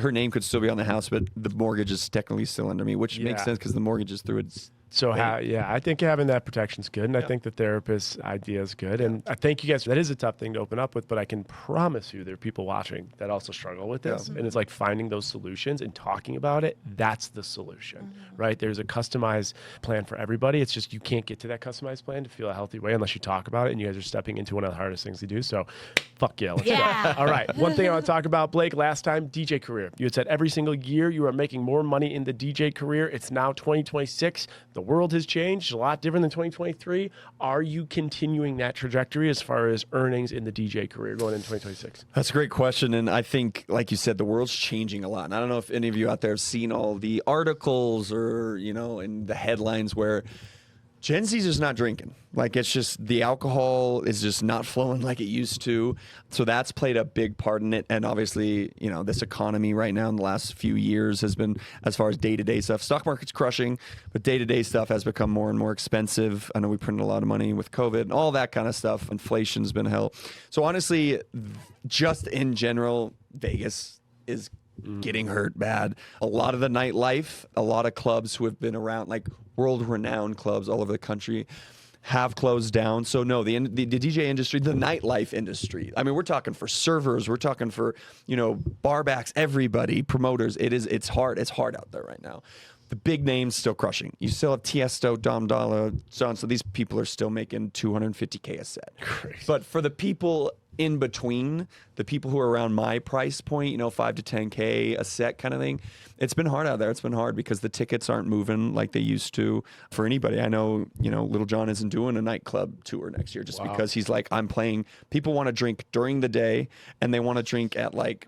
her name could still be on the house, but the mortgage is technically still under me, which makes sense because the mortgage is through its. So I think having that protection is good, and I think the therapist's idea is good, and I thank you guys. That is a tough thing to open up with, but I can promise you there are people watching that also struggle with this, and it's like finding those solutions and talking about it. That's the solution, right? There's a customized plan for everybody. It's just you can't get to that customized plan to feel a healthy way unless you talk about it, and you guys are stepping into one of the hardest things to do. So, fuck yeah, let's go. All right, one thing I want to talk about, Blake. Last time, DJ career. You had said every single year you are making more money in the DJ career. It's now 2026. The world has changed, a lot different than 2023. Are you continuing that trajectory as far as earnings in the DJ career going into 2026? That's a great question. And I think, like you said, the world's changing a lot. And I don't know if any of you out there have seen all the articles or, in the headlines where Gen Z's just not drinking. Like, it's just the alcohol is just not flowing like it used to. So that's played a big part in it. And obviously, you know, this economy right now in the last few years has been, as far as day-to-day stuff, stock market's crushing, but day-to-day stuff has become more and more expensive. I know we printed a lot of money with COVID and all that kind of stuff. Inflation's been hell. So honestly, just in general, Vegas is getting hurt bad. A lot of the nightlife, a lot of clubs who have been around, like world-renowned clubs all over the country, have closed down. So no, the DJ industry, the nightlife industry, I mean, we're talking for servers, we're talking for, you know, bar backs, everybody, promoters. It's hard out there right now. The big names still crushing. You still have Tiesto, Dom Dolla, so these people are still making $250K a set. Crazy. But for the people in between, the people who are around my price point, you know, 5 to 10K a set kind of thing, it's been hard out there. It's been hard because the tickets aren't moving like they used to for anybody. I know, you know, Little John isn't doing a nightclub tour next year just because he's like, I'm playing. People want to drink during the day and they want to drink at like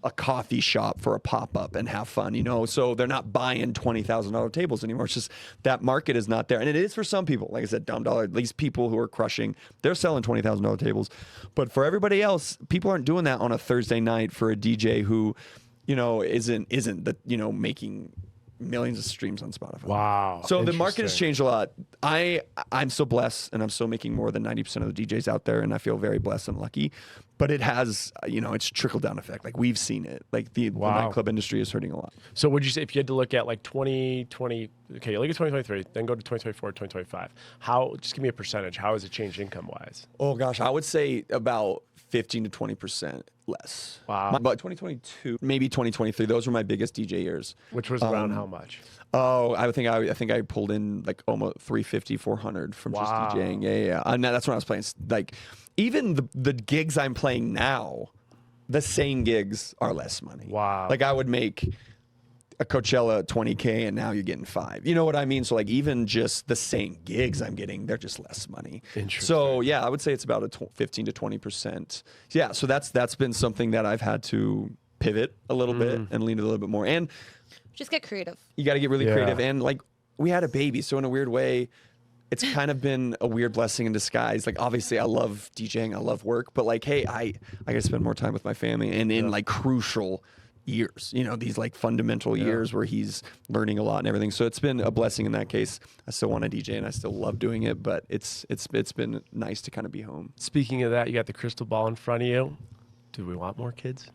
a coffee shop for a pop-up and have fun, you know, so they're not buying $20,000 tables anymore. It's just that market is not there. And it is for some people, like I said, dumb dollar, these people who are crushing, they're selling $20,000 tables. But for everybody else, people aren't doing that on a Thursday night for a DJ who, you know, isn't the, you know, making millions of streams on Spotify. Wow. So the market has changed a lot. I'm so blessed, and I'm still making more than 90% of the DJs out there, and I feel very blessed and lucky. But it has, you know, it's trickle down effect. Like, we've seen it. Like the nightclub industry is hurting a lot. So would you say, if you had to look at like 2020, okay, look at 2023, then go to 2024, 2025, how, just give me a percentage, how has it changed income wise? Oh gosh, I would say about 15 to 20% less. Wow. But 2022, maybe 2023, those were my biggest DJ years. Which was around how much? Oh, I think I pulled in like almost 350, 400 from just DJing. Yeah. And that's when I was playing. Like, even the gigs I'm playing now, the same gigs are less money. Wow. Like, I would make a Coachella 20K and now you're getting 5. You know what I mean? So like, even just the same gigs I'm getting, they're just less money. Interesting. So yeah, I would say it's about a 15 to 20%. Yeah. So that's been something that I've had to pivot a little bit and lean a little bit more. And Just get creative. you got to get really creative. And like, we had a baby, so in a weird way, it's kind of been a weird blessing in disguise. Like, obviously I love DJing, I love work, but like, hey, I got to spend more time with my family and in like crucial years, you know, these like fundamental years where he's learning a lot and everything. So it's been a blessing in that case. I still want to DJ and I still love doing it, but it's been nice to kind of be home. Speaking of that, you got the crystal ball in front of you. Do we want more kids?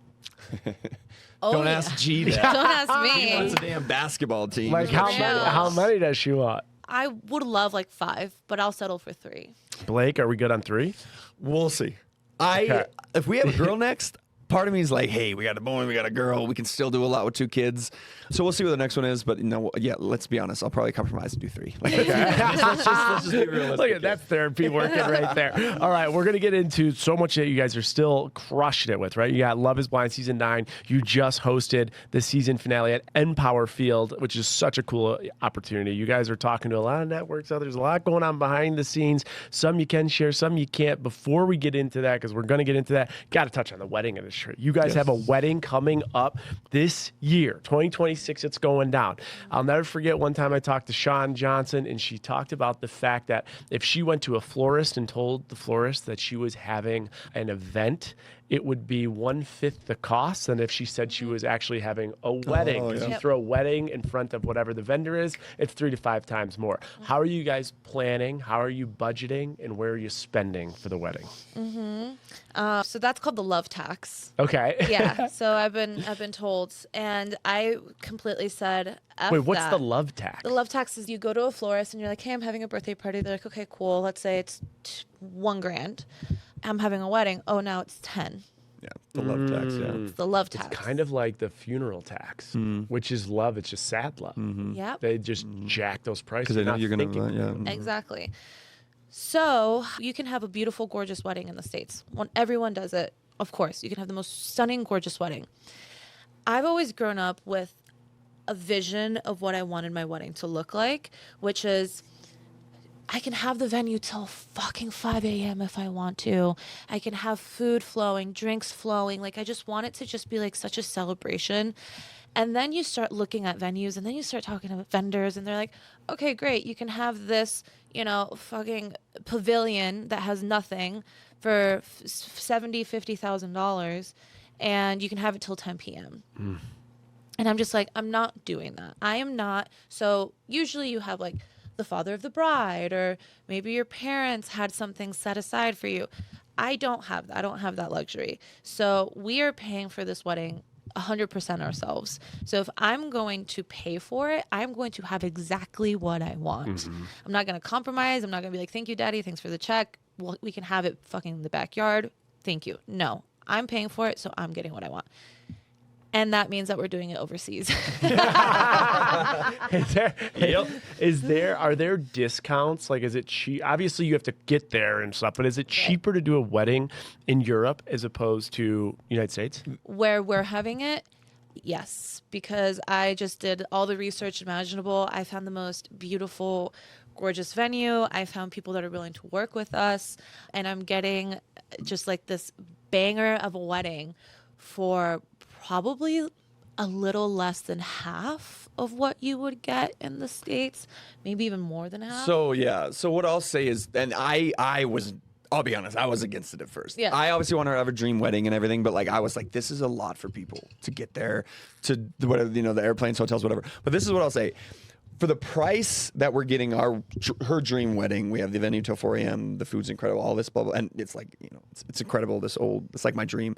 Don't ask G that. Don't ask He wants me. a damn basketball team. Like, how many does she want? I would love like 5, but I'll settle for 3. Blake, are we good on 3? We'll see. Okay. If we have a girl next, part of me is like, hey, we got a boy, we got a girl, we can still do a lot with 2 kids. So we'll see what the next one is. But, you know, yeah, let's be honest. I'll probably compromise and do 3. Like, let's just be realistic. Look at that's therapy working right there. All right, we're gonna get into so much that you guys are still crushing it with, right? You got Love Is Blind season 9. You just hosted the season finale at Empower Field, which is such a cool opportunity. You guys are talking to a lot of networks. There's a lot going on behind the scenes. Some you can share, some you can't. Before we get into that, because we're gonna get into that, got to touch on the wedding industry. You guys have a wedding coming up this year, 2026. It's going down. I'll never forget one time I talked to Sean Johnson, and she talked about the fact that if she went to a florist and told the florist that she was having an event, it would be 1/5 the cost than if she said she was actually having a wedding. Because you throw a wedding in front of whatever the vendor is, it's 3 to 5 times more. How are you guys planning? How are you budgeting? And where are you spending for the wedding? So that's called the love tax. Okay. Yeah. So I've been told, and I completely said, F Wait, what's that. the love tax? The love tax is you go to a florist and you're like, hey, I'm having a birthday party. They're like, okay, cool. Let's say it's $1,000. I'm having a wedding. Oh, now it's 10. Yeah, the love tax, It's the love tax. Kind of like the funeral tax, which is love. It's just sad love. Yep. They just jack those prices. Because they know not you're going thinking. to, Exactly. So you can have a beautiful, gorgeous wedding in the States. When everyone does it, of course, you can have the most stunning, gorgeous wedding. I've always grown up with a vision of what I wanted my wedding to look like, which is I can have the venue till fucking 5 a.m. if I want to. I can have food flowing, drinks flowing. Like, I just want it to just be like such a celebration. And then you start looking at venues, and then you start talking to vendors, and they're like, okay, great, you can have this, fucking pavilion that has nothing for $50,000, and you can have it till 10 p.m. And I'm just like, I'm not doing that. I am not. So usually you have like the father of the bride, or maybe your parents had something set aside for you. I don't have that. I don't have that luxury. So we are paying for this wedding 100% ourselves. So if I'm going to pay for it, I'm going to have exactly what I want. I'm not going to compromise. I'm not going to be like, thank you, daddy. Thanks for the check. Well, we can have it fucking in the backyard. Thank you. No, I'm paying for it. So I'm getting what I want. And that means that we're doing it overseas. Are there discounts? Like, is it cheap? Obviously, you have to get there and stuff, but is it cheaper to do a wedding in Europe as opposed to United States? Where we're having it, yes, because I just did all the research imaginable. I found the most beautiful, gorgeous venue. I found people that are willing to work with us, and I'm getting just like this banger of a wedding for probably a little less than half of what you would get in the States, maybe even more than half. So what I'll say is, and I'll be honest, I was against it at first. Yeah. I obviously want her to have a dream wedding and everything, but like I was like, this is a lot for people to get there, to whatever, the airplanes, hotels, whatever. But this is what I'll say. For the price that we're getting her dream wedding, we have the venue till 4 a.m. The food's incredible, all this blah blah, and it's like it's incredible. It's like my dream,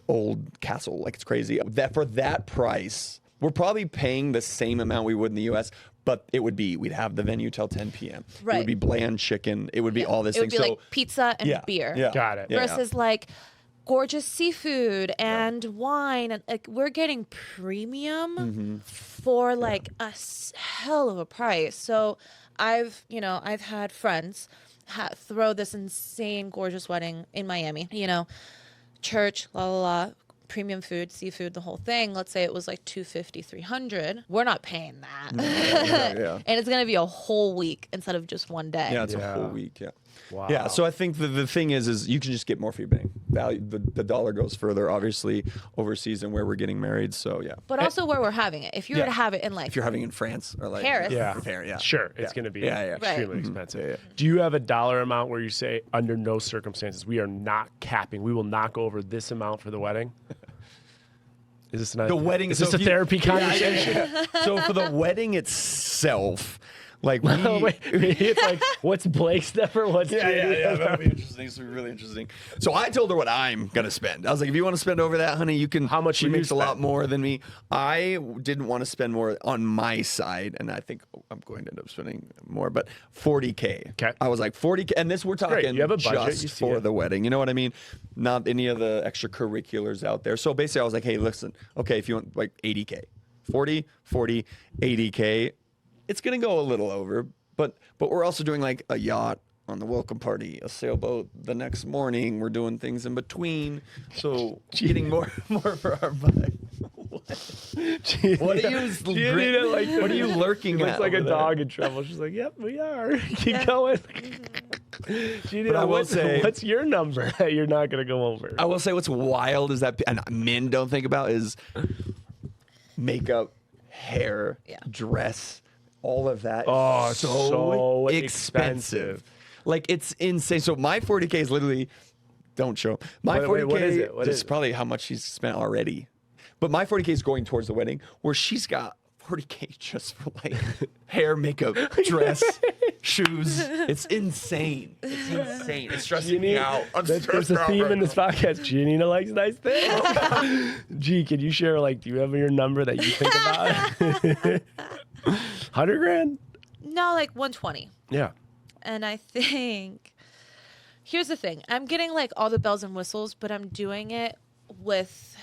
old castle, like it's crazy. That for that price, we're probably paying the same amount we would in the U.S., but we'd have the venue till 10 p.m. Right. It would be bland chicken. It would be all this. It would be like pizza and beer. Yeah. Got it. Versus like gorgeous seafood and wine, and like we're getting premium for like a hell of a price. So I've had friends throw this insane gorgeous wedding in Miami, church, la la la, premium food, seafood, the whole thing. Let's say it was like $250, $300. We're not paying that. And it's going to be a whole week instead of just one day. Yeah, it's a whole week. Yeah. Wow. Yeah, so I think the thing is you can just get more for your bang. Value, the dollar goes further, obviously, overseas than where we're getting married. So yeah. But also where we're having it. If you were to have it in like if you're having it in France or like Paris. Sure, it's going to be extremely expensive. Yeah. Do you have a dollar amount where you say, under no circumstances, we are not capping, we will not go over this amount for the wedding? Is this the wedding? Is this a therapy conversation? So for the wedding itself, like it's like, what's Blake's number? What's that'll be interesting. It's really interesting. So I told her what I'm gonna spend. I was like, if you want to spend over that, honey, you can. How much? She makes a lot more than me. I didn't want to spend more on my side, and I think I'm going to end up spending more, but $40K. Okay. I was like $40K, and we're talking you have a budget, just for the wedding. You know what I mean? Not any of the extracurriculars out there. So basically, I was like, hey, listen, okay, if you want like 80K, 40, 80K. It's going to go a little over, but we're also doing like a yacht on the welcome party, a sailboat the next morning. We're doing things in between. So getting more for our vibe. What are you lurking at? Looks like a dog in trouble. She's like, yep, we are. Keep going. But I will say, what's your number that you're not going to go over? I will say what's wild is that, and men don't think about, is makeup, hair, dress. All of that. Oh, so expensive. Like, it's insane. So my 40K is literally, don't show. My 40K what is it? is probably how much she's spent already. But my 40K is going towards the wedding, where she's got 40K just for like hair, makeup, dress, shoes. It's insane. It's insane. It's stressing me out. There's a theme in this podcast. Giannina likes nice things. G, can you share, like, do you have your number that you think about? 100 grand? No, like 120. Yeah. And I think, here's the thing. I'm getting like all the bells and whistles, but I'm doing it with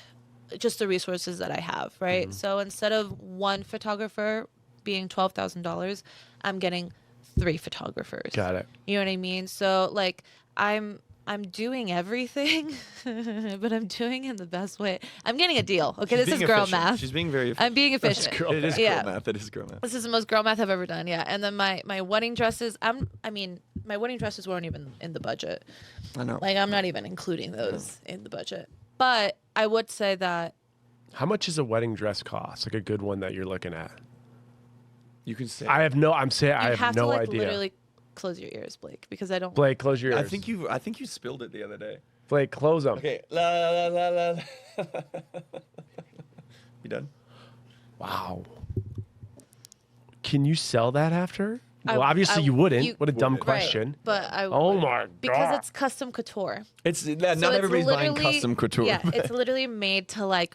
just the resources that I have, right? So instead of one photographer being $12,000, I'm getting 3 photographers. Got it. You know what I mean? So like I'm doing everything, but I'm doing it in the best way. I'm getting a deal. Okay, this is girl math. She's being very efficient. I'm being efficient. It is girl math. It is girl math. This is the most girl math I've ever done. Yeah. And then my wedding dresses, my wedding dresses weren't even in the budget. I know. Like, I'm not even including those in the budget. But I would say that How much does a wedding dress cost? Like a good one that you're looking at? You can say. I have no to like idea. literally close your ears, Blake, because I don't. Blake, close your ears. I think you spilled it the other day. Blake, close them. Okay. La la la la. You done? Wow. Can you sell that after? I- Well, obviously I- you wouldn't. you- What a dumb Right, question. but I. Oh would, my Because God. it's custom couture. It's So not it's everybody's buying literally- custom couture. Yeah, it's literally made to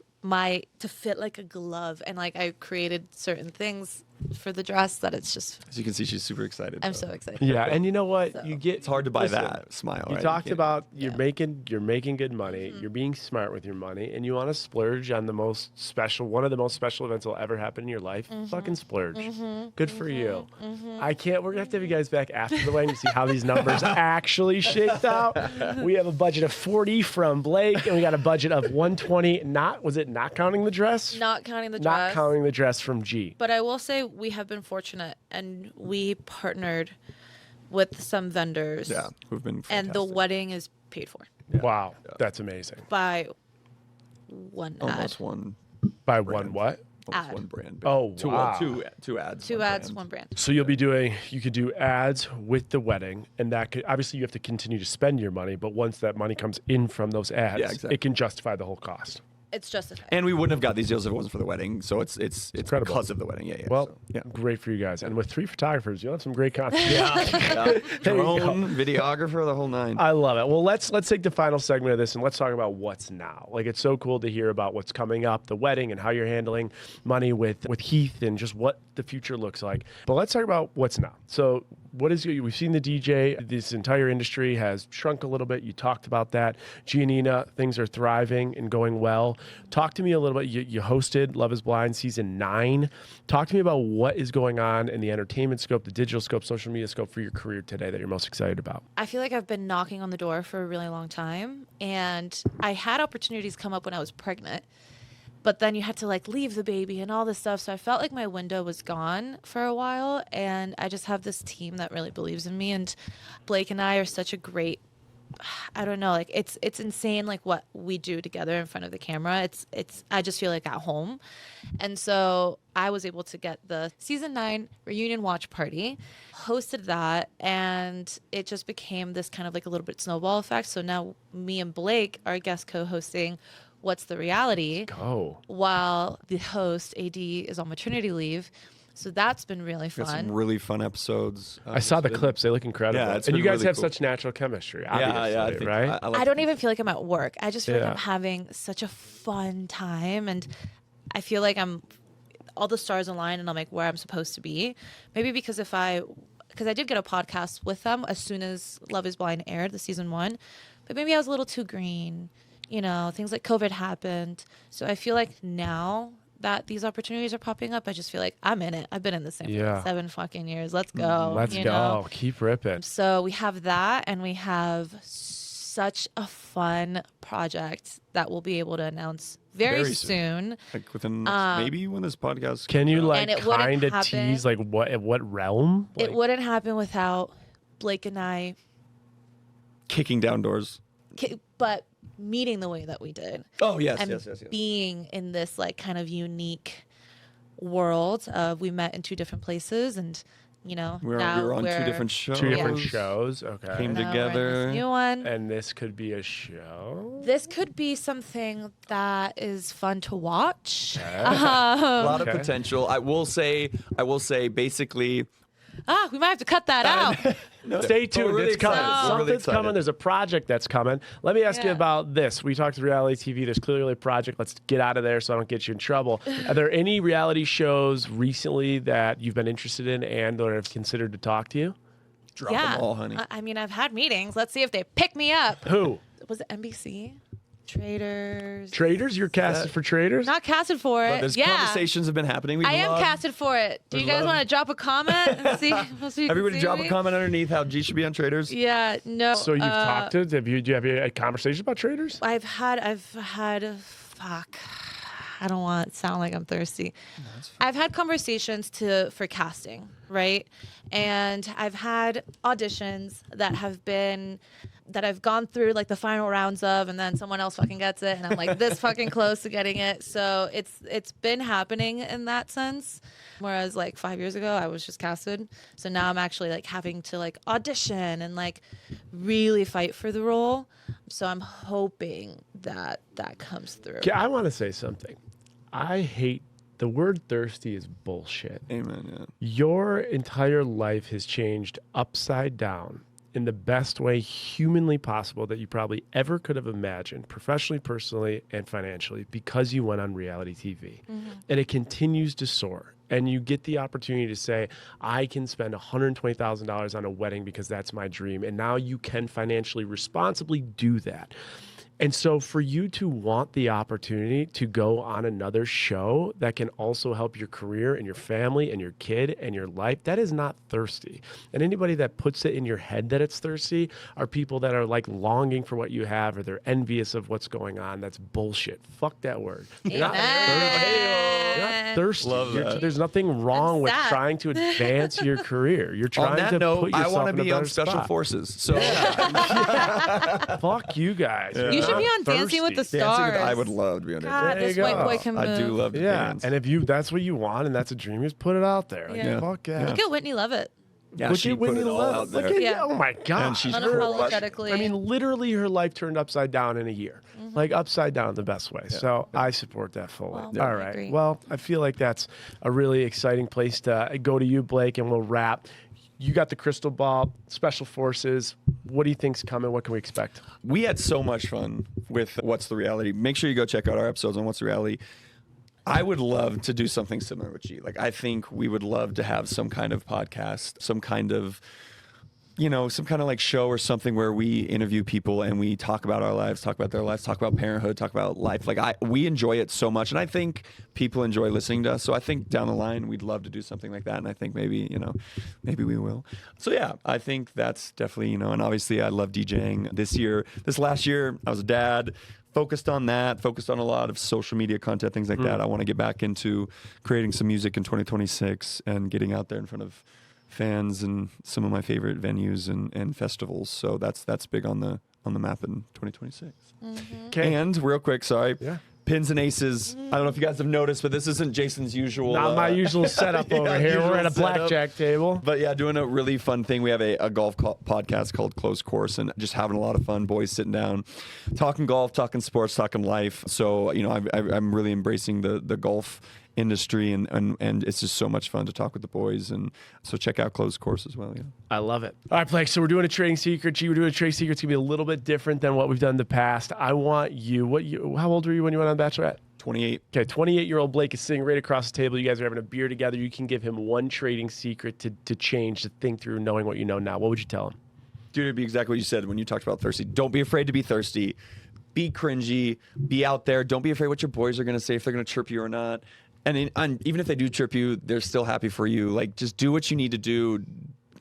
to fit like a glove, and like I created certain things for the dress that it's just. As you can see, she's super excited. I'm so excited. Yeah, and you know what? So- You get It's hard to buy listen, that smile. You right? talked can't- about you're Yeah. making good money. You're being smart with your money, and you want to splurge on one of the most special events that'll ever happen in your life. Fucking splurge. Good for you. I can't. We're gonna have to have you guys back after the wedding to see how these numbers actually shaked out. We have a budget of 40 from Blake, and we got a budget of 120. Not counting the dress. Not counting the dress. Not counting the dress from G. But I will say we have been fortunate, and we partnered with some vendors. Yeah, who've been And fantastic. the wedding is paid for Wow, that's amazing. by one almost ad. one. By Brand. one what? Almost Ad. one brand. Oh, Two, wow. two ads. Two one ads, brand. one brand. So you could do ads with the wedding, and that could obviously you have to continue to spend your money, but once that money comes in from those ads, Yeah, exactly. it can justify the whole cost. It's justified. And we wouldn't have got these deals if it wasn't for the wedding. So it's Incredible. because of the wedding. Yeah. Well, so, yeah. great for you guys, and with 3 photographers, you'll have some great content. Yeah. There you go. Drone, videographer, the whole nine. I love it. Well, let's take the final segment of this and let's talk about what's now. Like it's so cool to hear about what's coming up, the wedding, and how you're handling money with Heath and just what the future looks like. But let's talk about what's now. So we've seen the DJ, this entire industry has shrunk a little bit. You talked about that. Giannina, things are thriving and going well. Talk to me a little bit. You hosted Love is Blind season 9. Talk to me about what is going on in the entertainment scope, the digital scope, social media scope for your career today that you're most excited about. I feel like I've been knocking on the door for a really long time, and I had opportunities come up when I was pregnant, but then you had to like leave the baby and all this stuff. So I felt like my window was gone for a while, and I just have this team that really believes in me, and Blake and I are such a great, I don't know, like it's insane like what we do together in front of the camera. I just feel like at home. And so I was able to get the season 9 reunion watch party, hosted that, and it just became this kind of like a little bit snowball effect. So now me and Blake are guest co-hosting What's the Reality Oh. while the host AD is on maternity leave. So that's been really Got some fun. really fun episodes. I saw the It's been- clips. They look incredible. Yeah, it's and you been guys really have cool. such natural chemistry, Yeah, obviously, I think, right? I like I don't even feel like I'm at work. I just feel Yeah. like I'm having such a fun time, and I feel like all the stars align and I'm like where I'm supposed to be. Maybe because I did get a podcast with them as soon as Love is Blind aired, the season 1, but maybe I was a little too green. Things like COVID happened. So I feel like now that these opportunities are popping up, I just feel like I'm in it. I've been in this thing Yeah. for 7 fucking years. Let's go. Let's you go. know? Keep ripping. So we have that, and we have such a fun project that we'll be able to announce very Very soon. Like within maybe when this podcast. Can you comes out. like And it wouldn't kind of happen- tease like what realm? Like, It wouldn't happen without Blake and I, kicking down doors? but meeting the way that we did. Oh yes, And yes. being in this like kind of unique world of we met in 2 different places, and now We were on 2 we're- different shows. 2 different shows. Okay. Came now we're in together. this new one. And this could be a show. This could be something that is fun to watch. A lot Okay. of potential. I will say basically. We might have to cut that out. Stay tuned. We're really It's coming. excited. We're Something's really excited. coming. There's a project that's coming. Let me ask you Yeah. about this. We talked to reality TV. There's clearly a project. Let's get out of there so I don't get you in trouble. Are there any reality shows recently that you've been interested in and or have considered to talk to you? Drop Yeah. them all, honey. I mean, I've had meetings. Let's see if they pick me up. Who? Was it NBC? Traders. Traders? You're casted for Traders? Not casted for But it. there's Yeah. conversations have been happening. We I am love casted for it. Do you we guys love- want to drop a comment and see? So you can Everybody see drop me? a comment underneath how G should be on Traders. Yeah. No. So you've talked to? Do you have a conversation about Traders? I've had. Fuck. I don't want to sound like I'm thirsty. I've had conversations for casting, right? And I've had auditions that have been that I've gone through like the final rounds of, and then someone else fucking gets it, and I'm like this fucking close to getting it. So it's been happening in that sense. Whereas like 5 years ago, I was just casted. So now I'm actually like having to like audition and like really fight for the role. So I'm hoping that comes through. Okay, I want to say something. I hate the word thirsty is bullshit. Amen. Yeah. Your entire life has changed upside down in the best way humanly possible that you probably ever could have imagined, professionally, personally, and financially, because you went on reality TV. And it continues to soar. And you get the opportunity to say, I can spend $120,000 on a wedding because that's my dream. And now you can financially responsibly do that. And so for you to want the opportunity to go on another show that can also help your career and your family and your kid and your life, that is not thirsty. And anybody that puts it in your head that it's thirsty are people that are like longing for what you have, or they're envious of what's going on. That's bullshit. Fuck that word. You're not thirsty. Love that. There's nothing wrong with sad. trying to advance your career. You're trying On that to note, put I yourself want in to a be on better Special spot. Forces. So Fuck you guys. Yeah. You're You should be not on Dancing with the thirsty. Stars. I would love to be on God, Dancing. There this you white go. boy can move. I do love to Yeah, dance. and if that's what you want and that's a dream, just put it out there. Like, Yeah. fuck yeah. Look at Whitney Lovett. Yeah, Look she at put Whitney it all Love. out Look there. at Yeah. oh my god. And she's Unapologetically. I mean, literally, her life turned upside down in a year, like upside down the best way. So I support that fully. Well, All I right. agree. Well, I feel like that's a really exciting place to go to you, Blake, and we'll wrap. You got the crystal ball, Special Forces. What do you think's coming? What can we expect? We had so much fun with What's the Reality. Make sure you go check out our episodes on What's the Reality. I would love to do something similar with G. Like, I think we would love to have some kind of podcast, some kind of like show or something where we interview people and we talk about our lives, talk about their lives, talk about parenthood, talk about life. Like, we enjoy it so much, and I think people enjoy listening to us. So I think down the line we'd love to do something like that, and I think maybe we will. So yeah, I think that's definitely and obviously I love DJing. This last year I was a dad. Focused on a lot of social media content, things like that. I want to get back into creating some music in 2026 and getting out there in front of fans and some of my favorite venues and festivals. So that's big on the map in 2026. Okay. And real quick, sorry. Yeah. Pins and aces. I don't know if you guys have noticed, but this isn't Jason's usual. Not my usual setup over here. We're at a blackjack table. But yeah, doing a really fun thing. We have a golf podcast called Closed Course, and just having a lot of fun. Boys sitting down, talking golf, talking sports, talking life. So I'm really embracing the golf industry, and it's just so much fun to talk with the boys. And so check out Closed Course as well. Yeah. I love it. All right, Blake. So we're doing a trading secret. We're doing a trading secret. It's gonna be a little bit different than what we've done in the past. I want you. How old were you when you went on Bachelorette? 28. Okay, 28-year-old Blake is sitting right across the table. You guys are having a beer together. You can give him one trading secret to change, to think through, knowing what you know now. What would you tell him? Dude, it'd be exactly what you said when you talked about thirsty. Don't be afraid to be thirsty. Be cringy. Be out there. Don't be afraid what your boys are going to say, if they're going to chirp you or not. And even if they do chirp you, they're still happy for you. Like, just do what you need to do,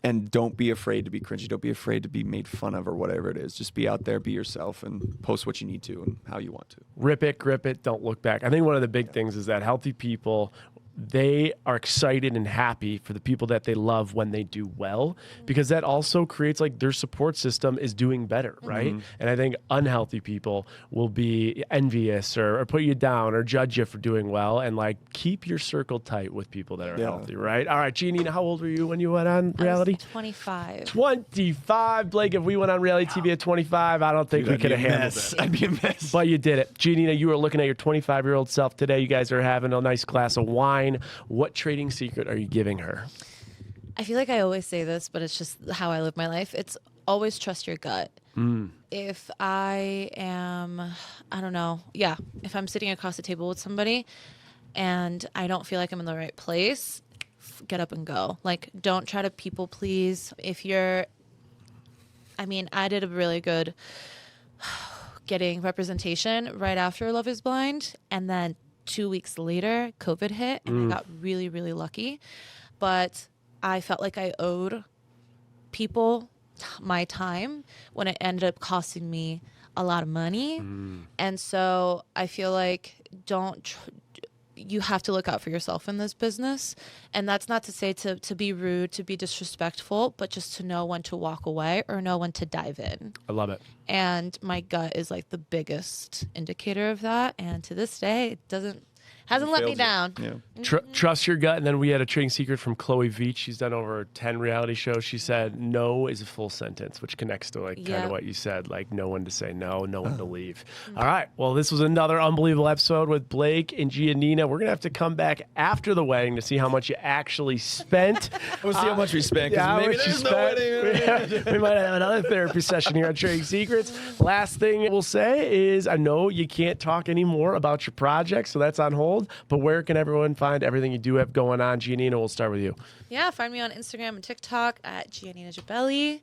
and don't be afraid to be cringy. Don't be afraid to be made fun of or whatever it is. Just be out there, be yourself, and post what you need to and how you want to. Rip it, grip it, don't look back. I think one of the big things is that healthy people, they are excited and happy for the people that they love when they do well, because that also creates like their support system is doing better, right? And I think unhealthy people will be envious or put you down or judge you for doing well, and like keep your circle tight with people that are healthy, right? All right, Giannina, how old were you when you went on reality? 25. 25, Blake. If we went on reality TV at 25, I don't think we could have handled it. I'd be a mess. But you did it. Giannina, you are looking at your 25-year-old self today. You guys are having a nice glass of wine. What trading secret are you giving her? I feel like I always say this, but it's just how I live my life. It's always trust your gut. If I am, if I'm sitting across the table with somebody and I don't feel like I'm in the right place, get up and go. Like, don't try to people please. I did a really good getting representation right after Love is Blind, and then 2 weeks later, COVID hit, and I got really, really lucky. But I felt like I owed people my time when it ended up costing me a lot of money. And so I feel like you have to look out for yourself in this business. And that's not to say to be rude, to be disrespectful, but just to know when to walk away or know when to dive in. I love it. And my gut is like the biggest indicator of that. And to this day, it hasn't let me down. Yeah. Trust your gut. And then we had a trading secret from Chloe Veach. She's done over 10 reality shows. She said, no is a full sentence, which connects to like kind of what you said, like know when to say no, know when to leave. All right. Well, this was another unbelievable episode with Blake and Giannina. We're going to have to come back after the wedding to see how much you actually spent. We'll see how much we spent. Yeah, Maybe there's no wedding. We might have another therapy session here on Trading Secrets. Last thing we'll say is I know you can't talk anymore about your project, so that's on hold. But where can everyone find everything you do have going on? Giannina, we'll start with you. Yeah, find me on Instagram and TikTok at Giannina Gibelli,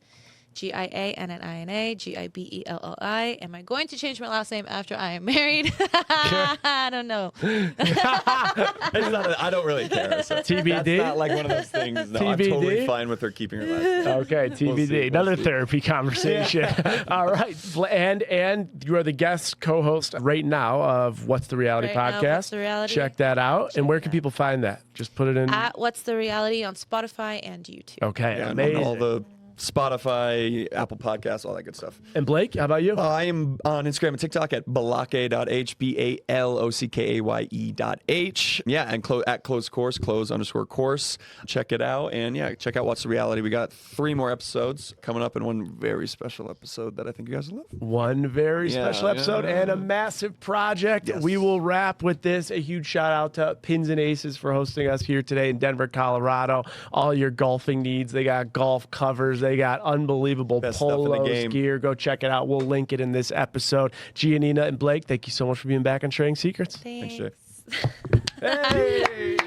Giannina Gibelli. Am I going to change my last name after I am married? I don't know. I don't really care. So TBD? That's not like one of those things. No, I'm TBD? totally fine with her keeping her last name. Okay, TBD. see. Another therapy conversation. All right. And you are the guest co-host right now of What's the Reality Right podcast. now, What's the Reality? Check that out. And where can people find that? Just put it in. At What's the Reality on Spotify and YouTube. Okay, Yeah, and amazing. on all the Spotify, Apple Podcasts, all that good stuff. And Blake, how about you? I am on Instagram and TikTok at balockae.h, BALOCKAYE.h. Yeah, and at close course, close_course. Check it out. And yeah, check out What's the Reality. We got 3 more episodes coming up and one very special episode that I think you guys will love. One very Yeah, special episode yeah. and a massive project. Yes. We will wrap with this. A huge shout out to Pins and Aces for hosting us here today in Denver, Colorado. All your golfing needs. They got golf covers. They got unbelievable Best stuff in the polos, game. gear. Go check it out. We'll link it in this episode. Giannina and Blake, thank you so much for being back on Trading Secrets. Thanks. Jay. Hey!